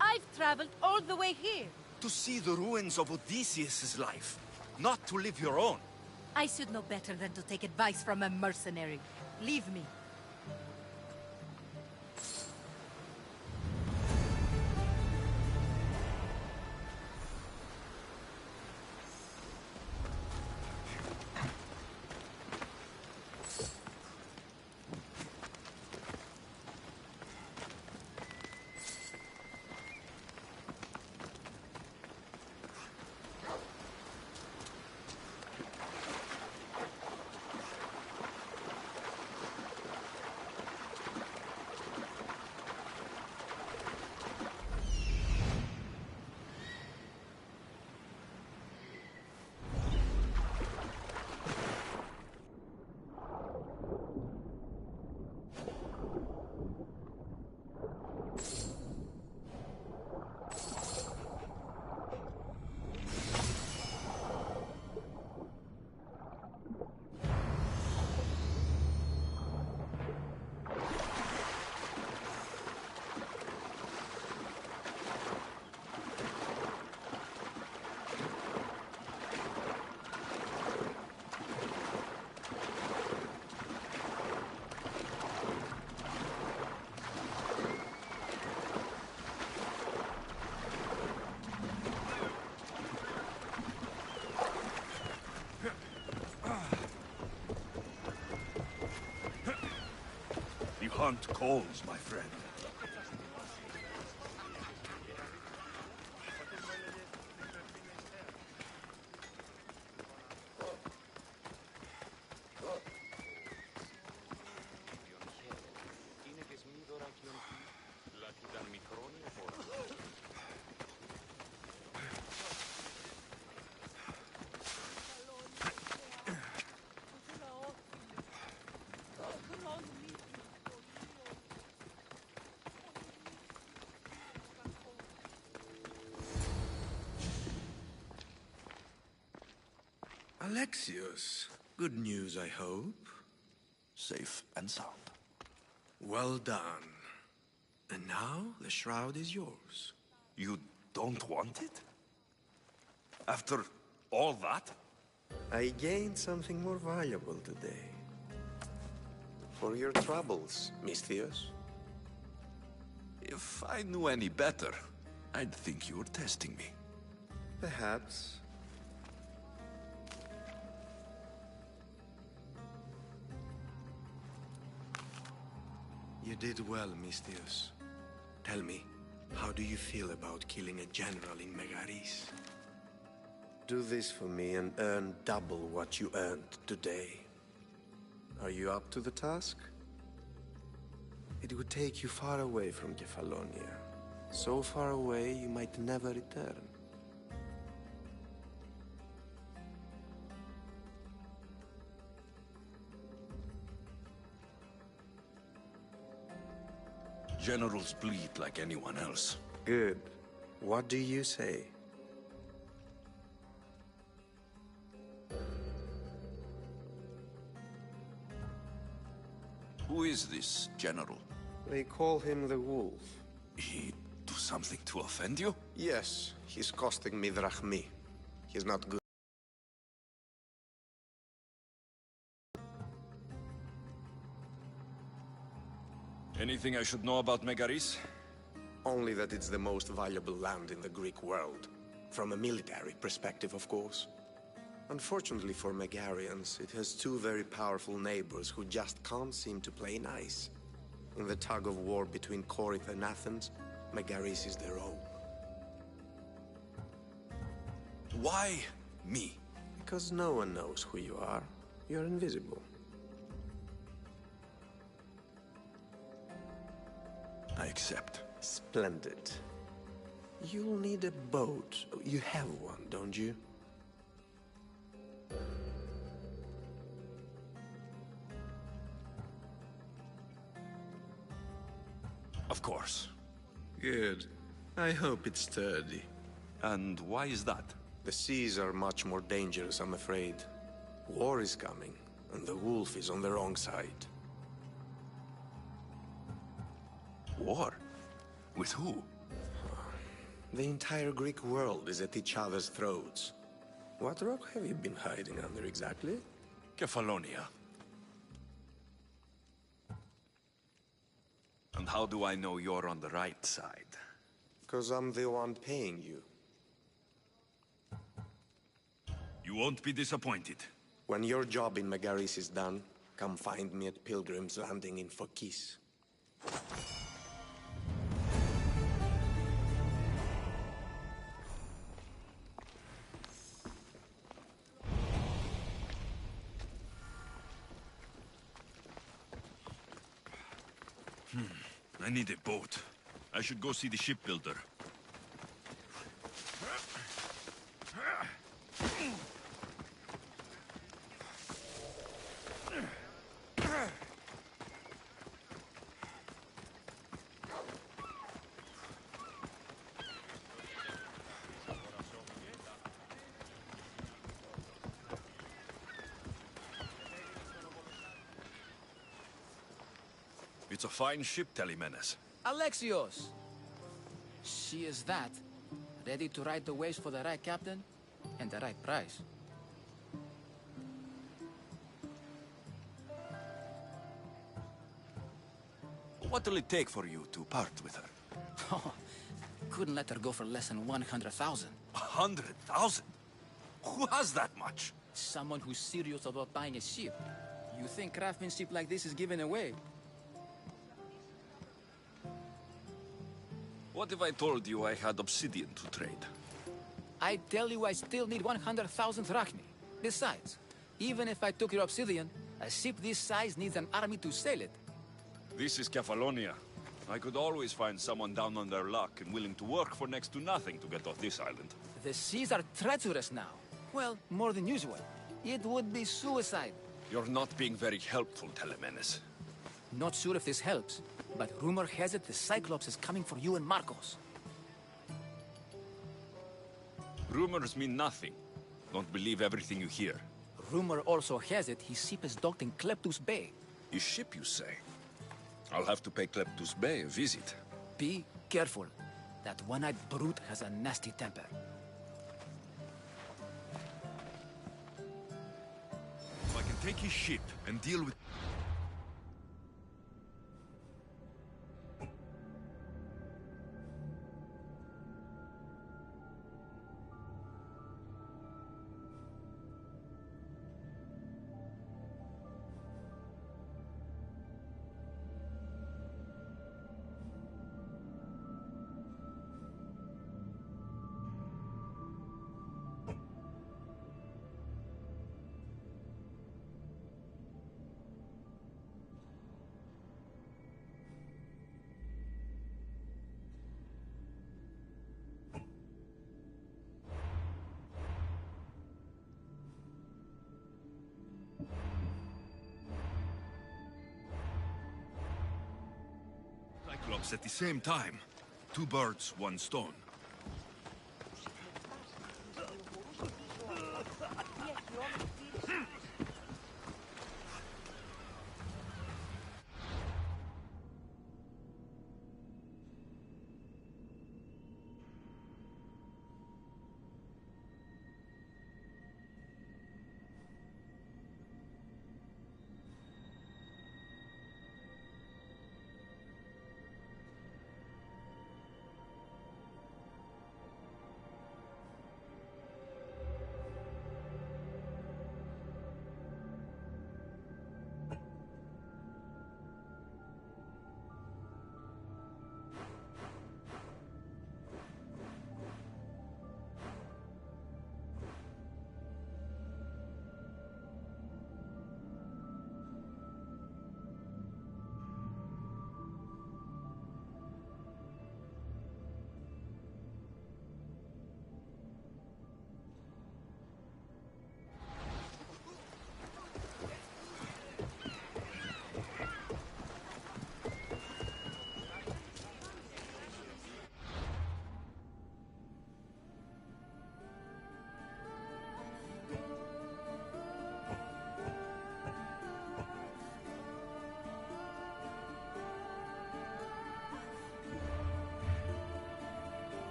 Speaker 12: I've traveled all the way here.
Speaker 3: To see the ruins of Odysseus' life, not to live your own.
Speaker 12: I should know better than to take advice from a mercenary. Leave me.
Speaker 3: The hunt calls, my friend.
Speaker 2: Είναι και σμίδωρα και λάκι ήταν μικρόνια πόρα.
Speaker 14: Alexios, good news, I hope.
Speaker 3: Safe and sound.
Speaker 14: Well done. And now the shroud is yours.
Speaker 3: You don't want it? After all that?
Speaker 14: I gained something more valuable today. For your troubles, Misthios.
Speaker 3: If I knew any better, I'd think you were testing me.
Speaker 14: Perhaps. You did well, Misthios. Tell me, how do you feel about killing a general in Megaris? Do this for me and earn double what you earned today. Are you up to the task? It would take you far away from Kefalonia. So far away you might never return.
Speaker 3: Generals bleed like anyone else.
Speaker 14: Good. What do you say?
Speaker 3: Who is this general?
Speaker 14: They call him the Wolf.
Speaker 3: He do something to offend you?
Speaker 14: Yes, he's costing me drachmi. He's not good.
Speaker 3: Anything I should know about Megaris?
Speaker 14: Only that it's the most valuable land in the Greek world. From a military perspective, of course. Unfortunately for Megarians, it has two very powerful neighbors who just can't seem to play nice. In the tug of war between Corinth and Athens, Megaris is their own.
Speaker 3: Why me?
Speaker 14: Because no one knows who you are. You're invisible.
Speaker 3: I accept.
Speaker 14: Splendid. You'll need a boat. You have one, don't you?
Speaker 3: Of course.
Speaker 14: Good. I hope it's sturdy.
Speaker 3: And why is that?
Speaker 14: The seas are much more dangerous, I'm afraid. War is coming, and the wolf is on the wrong side.
Speaker 3: War? With who?
Speaker 14: The entire Greek world is at each other's throats. What rock have you been hiding under exactly?
Speaker 3: Kefalonia. And how do I know you're on the right side?
Speaker 14: 'Cause I'm the one paying you.
Speaker 3: You won't be disappointed.
Speaker 14: When your job in Megaris is done, come find me at Pilgrim's Landing in Phokis.
Speaker 3: I need a boat. I should go see the shipbuilder. It's a fine ship, Telemenes.
Speaker 15: Alexios! She is that. Ready to ride the waves for the right captain and the right price.
Speaker 3: What'll it take for you to part with her?
Speaker 15: Oh, couldn't let her go for less than 100,000.
Speaker 3: 100,000? Who has that much?
Speaker 15: Someone who's serious about buying a ship. You think craftsmanship like this is given away?
Speaker 3: What if I told you I had obsidian to trade?
Speaker 15: I tell you I still need 100,000 drachmi. Besides, even if I took your obsidian, a ship this size needs an army to sail it.
Speaker 3: This is Kefalonia. I could always find someone down on their luck and willing to work for next to nothing to get off this island.
Speaker 15: The seas are treacherous now. Well, more than usual. It would be suicide.
Speaker 3: You're not being very helpful, Telemenes.
Speaker 15: Not sure if this helps, but rumor has it the Cyclops is coming for you and Marcos.
Speaker 3: Rumors mean nothing. Don't believe everything you hear.
Speaker 15: Rumor also has it his ship is docked in Kleptus Bay.
Speaker 3: His ship, you say? I'll have to pay Kleptus Bay a visit.
Speaker 15: Be careful. That one-eyed brute has a nasty temper.
Speaker 3: If I can take his ship and deal with... Cyclops at the same time. Two birds, one stone.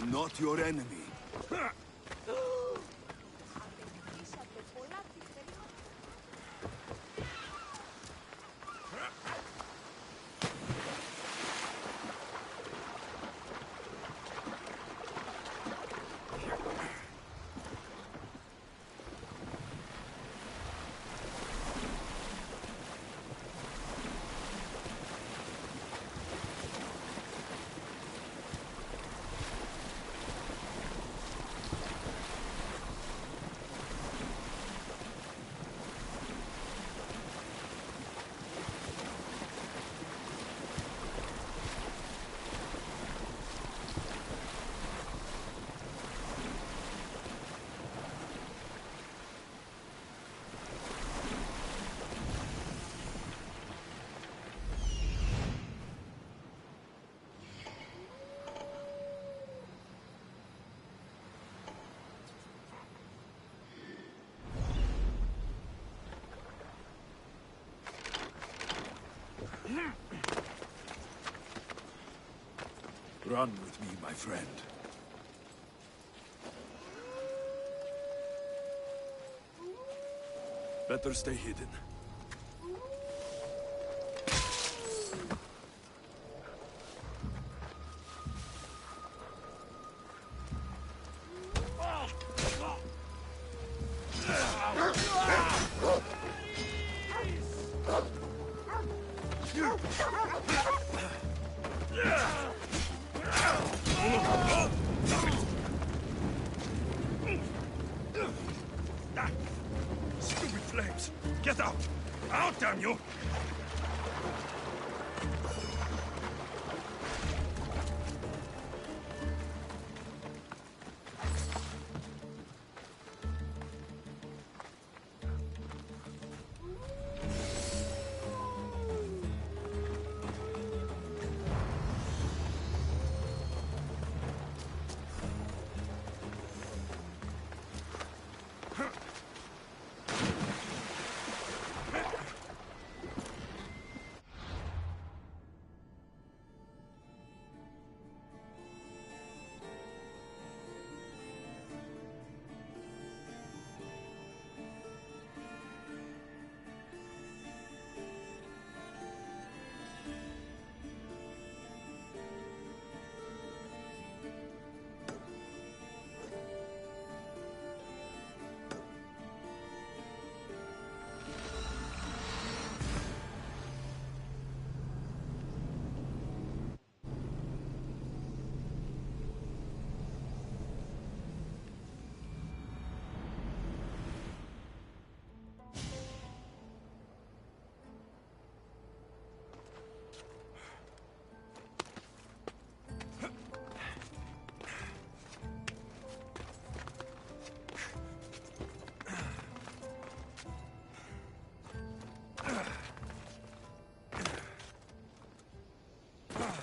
Speaker 3: I'm not your enemy. Run with me, my friend. Better stay hidden. Stupid flames! Get out! Out, damn you!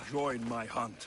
Speaker 3: Join my hunt.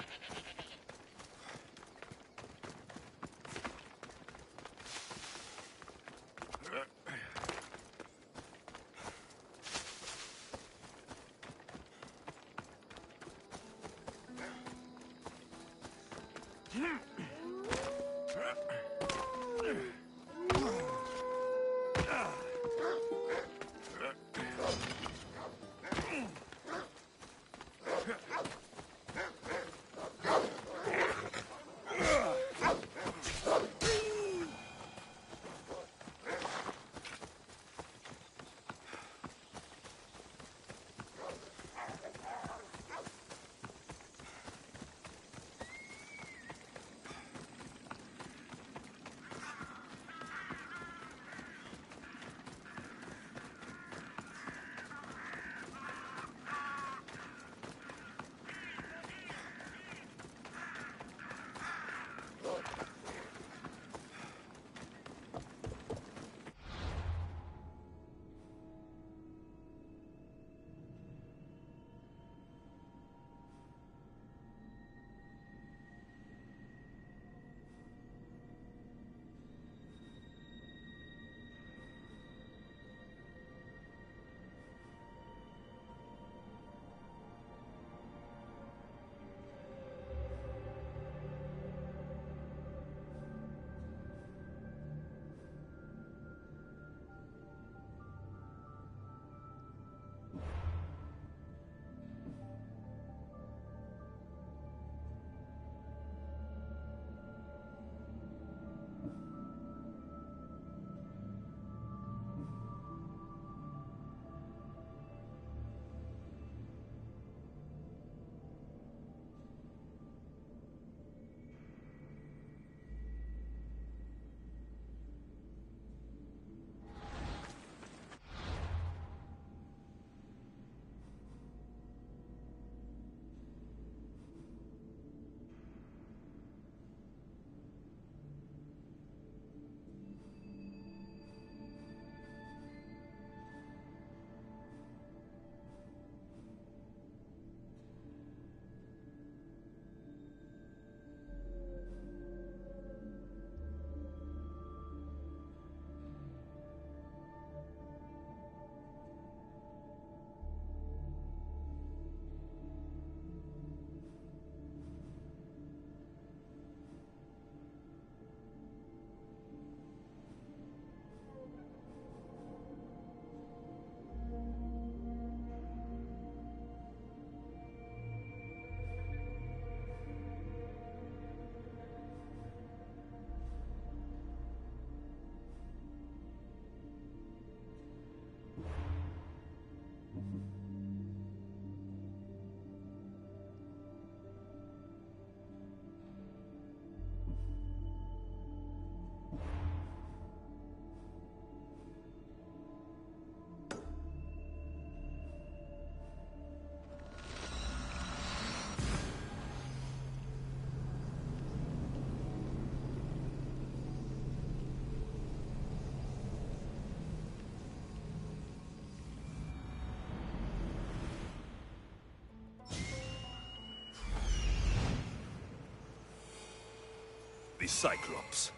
Speaker 3: Cyclops.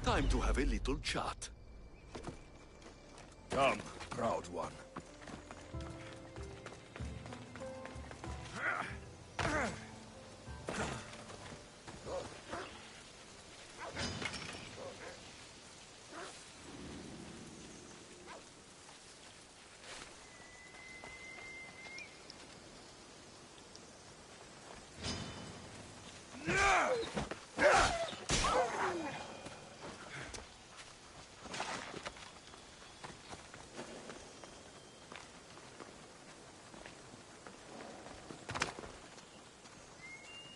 Speaker 3: Time to have a little chat. Come, proud one.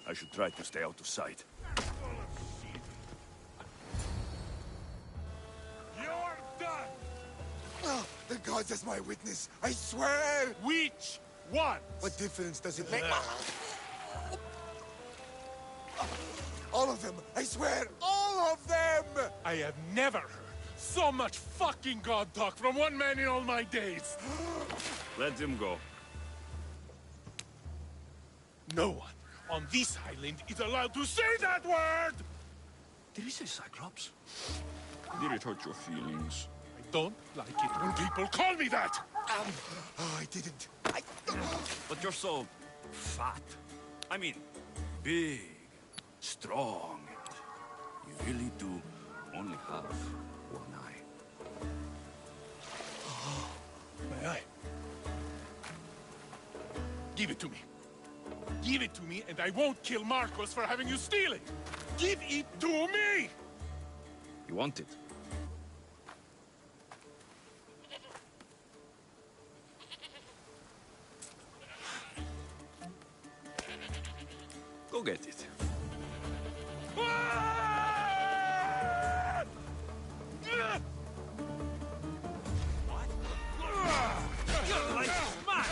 Speaker 3: I should try to stay out of sight.
Speaker 13: You're done! Oh, the gods as my witness, I swear! Which one? What difference does it make? All of them, I swear, all of them!
Speaker 16: I have never heard so much fucking god talk from one man in all my days.
Speaker 3: Let him go.
Speaker 16: No one on this island is allowed to say that word!
Speaker 3: Did he say Cyclops? Did it hurt your feelings?
Speaker 16: I don't like it when people call me that!
Speaker 13: Oh, I didn't.
Speaker 3: But you're so... fat. I mean, big, strong. You really do only have one eye.
Speaker 16: My eye. Give it to me. Give it to me, and I won't kill Marcos for having you steal it! Give it to me!
Speaker 3: You want it? Go get it.
Speaker 6: Your life is mine!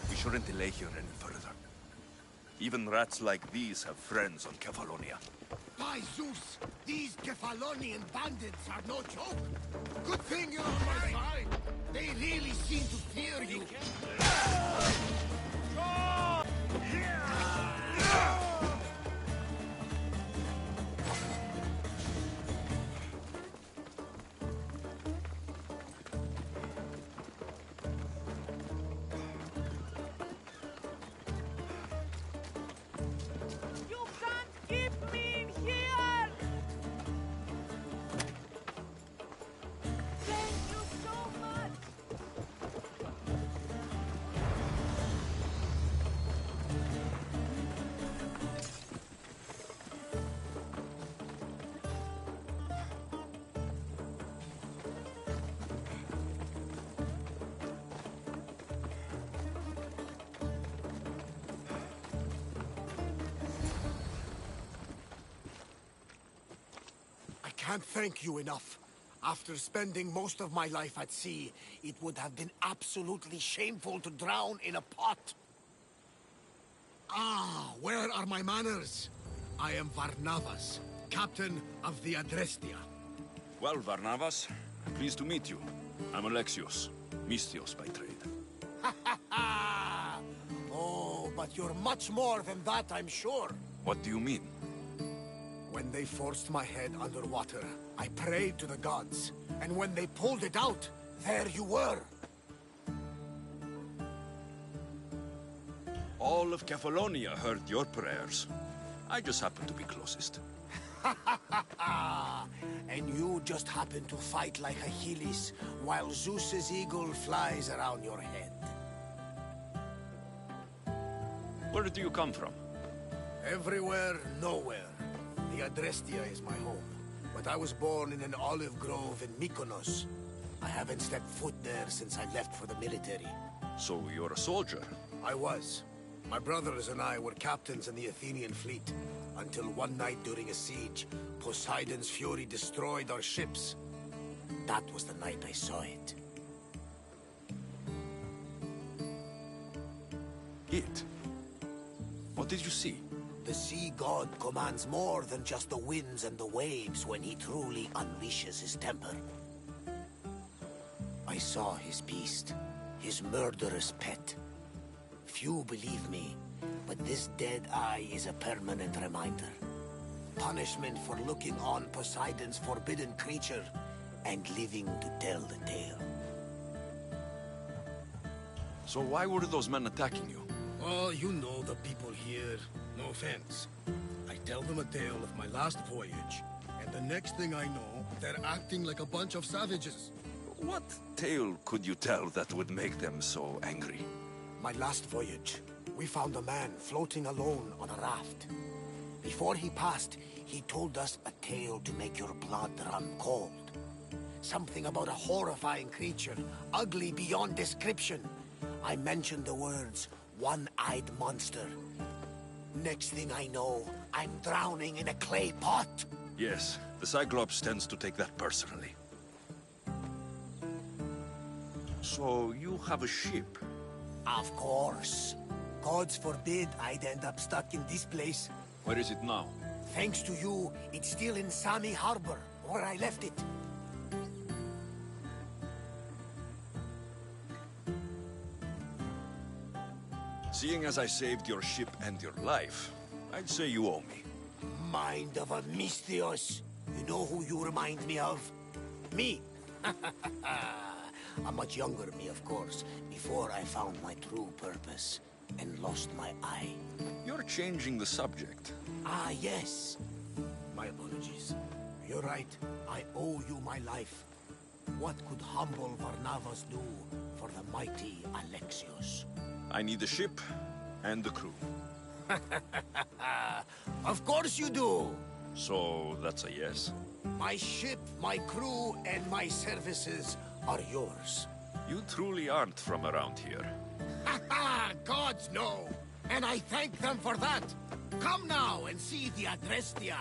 Speaker 3: We shouldn't delay here any further. Even rats like these have friends on Kefalonia.
Speaker 13: By Zeus, these Kefalonian bandits are no joke. Good thing you're on my side. They really seem to fear you.
Speaker 1: You can't keep me in here!
Speaker 13: can't thank you enough. After spending most of my life at sea, it would have been absolutely shameful to drown in a pot. Ah, where are my manners? I am Varnavas, captain of the Adrestia.
Speaker 3: Well, Varnavas, pleased to meet you. I'm Alexios, Mystios by trade.
Speaker 13: Oh, but you're much more than that, I'm sure.
Speaker 3: What do you mean?
Speaker 13: When they forced my head underwater, I prayed to the gods. And when they pulled it out, there you were.
Speaker 3: All of Kefalonia heard your prayers. I just happened to be closest.
Speaker 13: And you just happen to fight like Achilles, while Zeus's eagle flies around your head.
Speaker 3: Where do you come from?
Speaker 13: Everywhere, nowhere. The Adrestia is my home, but I was born in an olive grove in Mykonos. I haven't stepped foot there since I left for the military.
Speaker 3: So you're a soldier?
Speaker 13: I was. My brothers and I were captains in the Athenian fleet, until one night during a siege, Poseidon's fury destroyed our ships. That was the night I saw it.
Speaker 3: It? What did you see?
Speaker 13: The sea god commands more than just the winds and the waves when he truly unleashes his temper. I saw his beast, his murderous pet. Few believe me, but this dead eye is a permanent reminder. Punishment for looking on Poseidon's forbidden creature and living to tell the tale.
Speaker 3: So why were those men attacking you?
Speaker 13: Oh, you know the people here. No offense. I tell them a tale of my last voyage, and the next thing I know, they're acting like a bunch of savages.
Speaker 3: What tale could you tell that would make them so angry?
Speaker 13: My last voyage, we found a man floating alone on a raft. Before he passed, he told us a tale to make your blood run cold. Something about a horrifying creature, ugly beyond description. I mentioned the words, one-eyed monster. Next thing I know, I'm drowning in a clay pot.
Speaker 3: Yes, the Cyclops tends to take that personally. So you have a ship?
Speaker 13: Of course. Gods forbid I'd end up stuck in this place.
Speaker 3: Where is it now?
Speaker 13: Thanks to you, it's still in Sami Harbor, where I left it.
Speaker 3: Seeing as I saved your ship and your life, I'd say you owe me.
Speaker 13: Mind of a Mystios. You know who you remind me of? Me. A much younger me, of course, before I found my true purpose and lost my eye.
Speaker 3: You're changing the subject.
Speaker 13: Ah, yes. My apologies. You're right. I owe you my life. What could humble Varnavas do for the mighty Alexios?
Speaker 3: I need the ship and the crew.
Speaker 13: Of course you do!
Speaker 3: So that's a yes?
Speaker 13: My ship, my crew, and my services are yours.
Speaker 3: You truly aren't from around here.
Speaker 13: Ha ha! Gods know! And I thank them for that! Come now and see the Adrestia!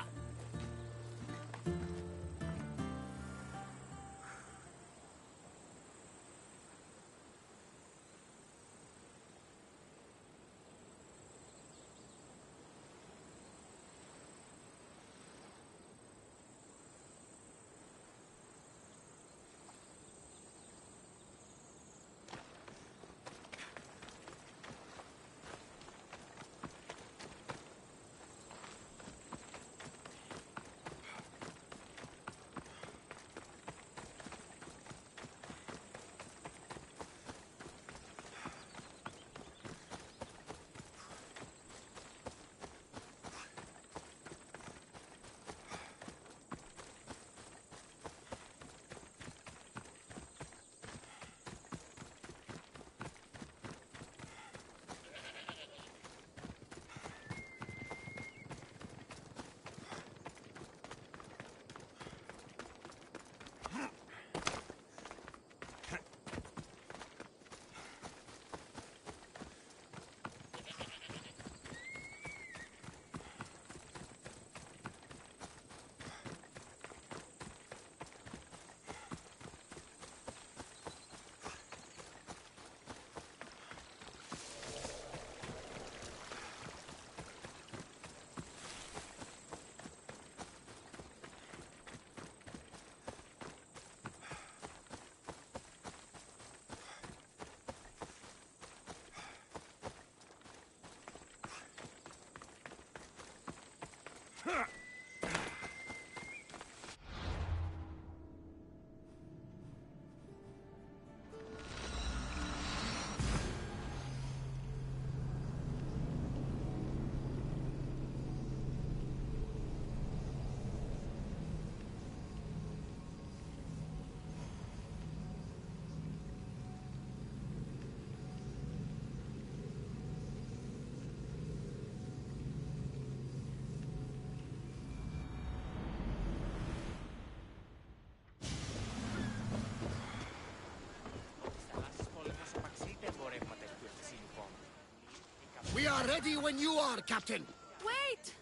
Speaker 13: We are ready when you are, Captain.
Speaker 4: Wait!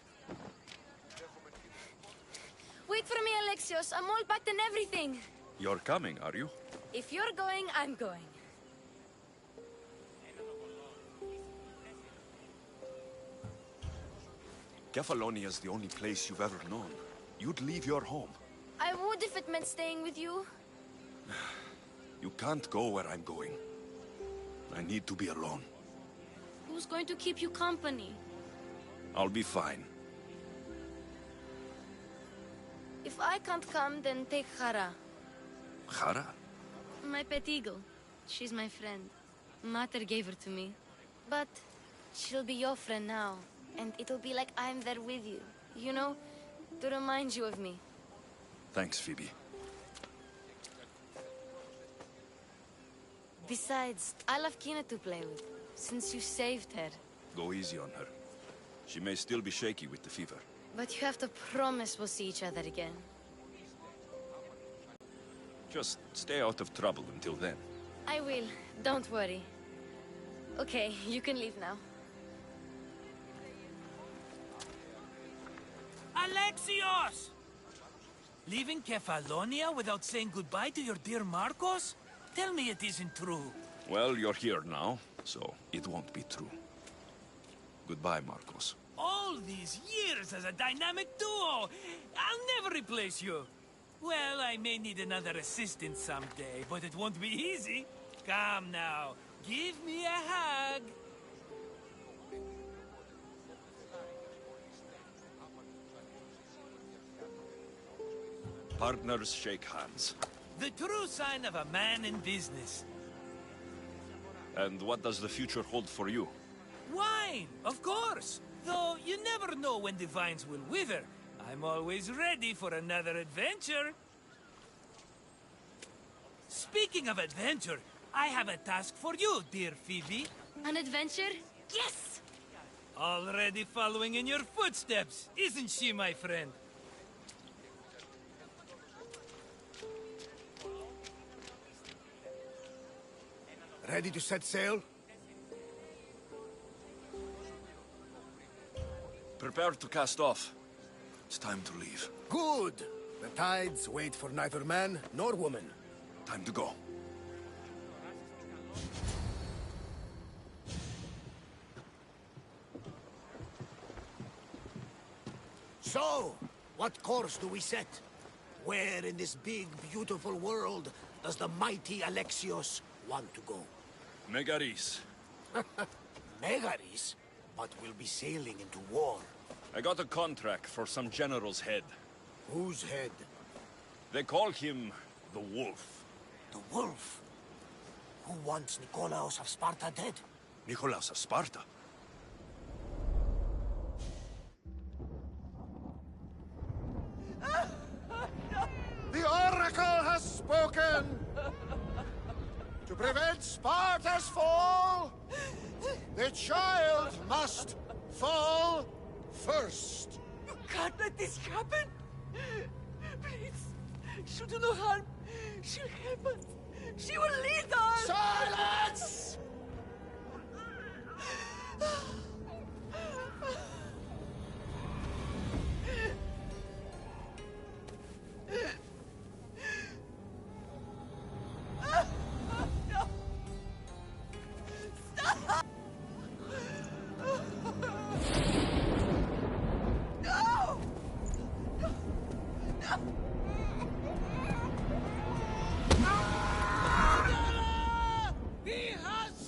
Speaker 4: Wait for me, Alexios. I'm all packed and everything.
Speaker 3: You're coming, are you?
Speaker 4: If you're going, I'm going.
Speaker 3: Kefalonia the only place you've ever known. You'd leave your home.
Speaker 4: I would if it meant staying with you.
Speaker 3: You can't go where I'm going. I need to be alone.
Speaker 4: Who's going to keep you company?
Speaker 3: I'll be fine.
Speaker 4: If I can't come, then take Hara.
Speaker 3: Hara?
Speaker 4: My pet eagle. She's my friend. Mater gave her to me. But she'll be your friend now. And it'll be like I'm there with you. You know? To remind you of me.
Speaker 3: Thanks, Phoebe.
Speaker 4: Besides, I love Kina to play with. Since you saved her.
Speaker 3: Go easy on her. She may still be shaky with the fever.
Speaker 4: But you have to promise we'll see each other again.
Speaker 3: Just stay out of trouble until then.
Speaker 4: I will. Don't worry. Okay, you can leave now.
Speaker 6: Alexios! Leaving Kefalonia without saying goodbye to your dear Marcos? Tell me it isn't true.
Speaker 3: Well, you're here now, so it won't be true. Goodbye, Marcos.
Speaker 6: All these years as a dynamic duo! I'll never replace you! Well, I may need another assistant someday, but it won't be easy. Come now, give me a hug!
Speaker 3: Partners shake hands.
Speaker 6: The true sign of a man in business.
Speaker 3: And what does the future hold for you?
Speaker 6: Wine, of course! Though you never know when the vines will wither. I'm always ready for another adventure. Speaking of adventure, I have a task for you, dear Phoebe.
Speaker 4: An adventure? Yes!
Speaker 6: Already following in your footsteps, isn't she, my friend?
Speaker 13: Ready to set sail?
Speaker 3: Prepare to cast off. It's time to leave.
Speaker 13: Good! The tides wait for neither man nor woman.
Speaker 3: Time to go.
Speaker 13: So, what course do we set? Where in this big, beautiful world does the mighty Alexios want to go?
Speaker 3: Megaris.
Speaker 13: Megaris? But we'll be sailing into war.
Speaker 3: I got a contract for some general's head.
Speaker 13: Whose head?
Speaker 3: They call him the Wolf.
Speaker 13: The Wolf? Who wants Nikolaos of Sparta dead?
Speaker 3: Nikolaos of Sparta?
Speaker 17: The Oracle has spoken! To prevent Sparta's fall, the child must fall first.
Speaker 18: You can't let this happen! Please, she'll do no harm. She'll help us. She will lead us!
Speaker 17: Silence!
Speaker 18: He has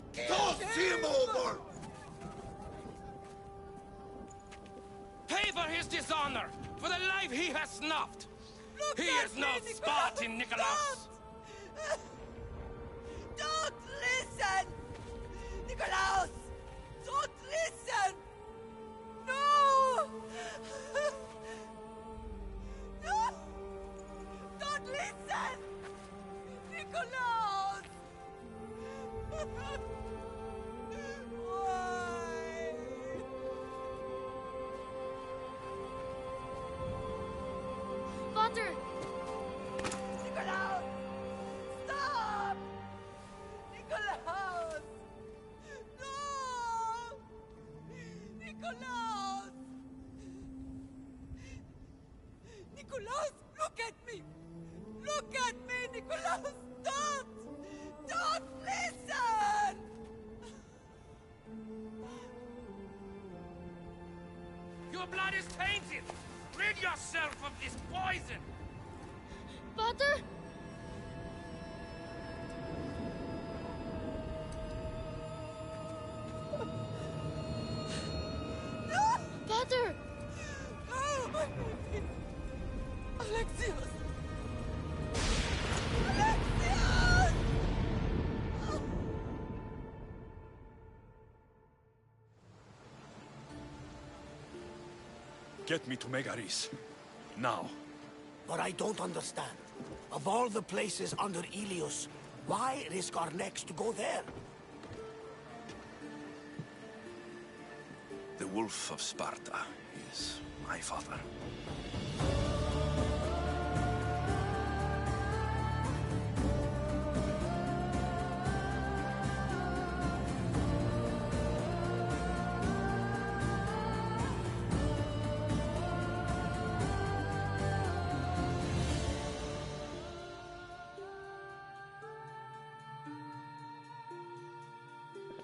Speaker 19: dishonor for the life he has snuffed.
Speaker 18: Look
Speaker 19: He is no Spartan, Nicholas.
Speaker 18: Don't listen! Nikolaus! Don't listen! No! No! Don't listen! Nikolaus! Why?
Speaker 4: Father!
Speaker 18: Nikolaus! Stop! Nikolaus! No! Nikolaus! Nikolaus, look at me! Look at me, Nikolaus! Don't! Don't listen!
Speaker 19: Your blood is tainted. Rid yourself of this poison.
Speaker 4: Father? Father!
Speaker 18: No, my baby! Alexios! Alexios!
Speaker 3: Get me to Megaris. Now.
Speaker 13: But I don't understand. Of all the places under Ilios, why risk our necks to go there?
Speaker 3: The Wolf of Sparta is my father.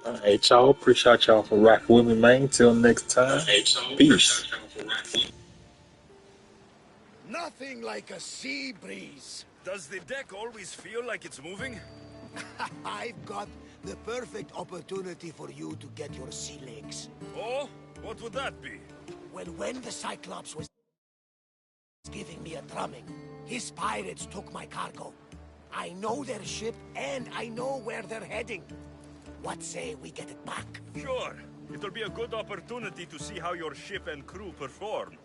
Speaker 20: Alright, y'all. Appreciate y'all for rocking with me, man. Till next time. Peace.
Speaker 13: Nothing like a sea breeze.
Speaker 3: Does the deck always feel like it's moving?
Speaker 13: I've got the perfect opportunity for you to get your sea legs.
Speaker 3: Oh? What would that be?
Speaker 13: Well, when the Cyclops was giving me a drumming, his pirates took my cargo. I know their ship, and I know where they're heading. What say we get it back?
Speaker 3: Sure. It'll be a good opportunity to see how your ship and crew perform.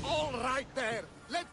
Speaker 17: All right there. Let's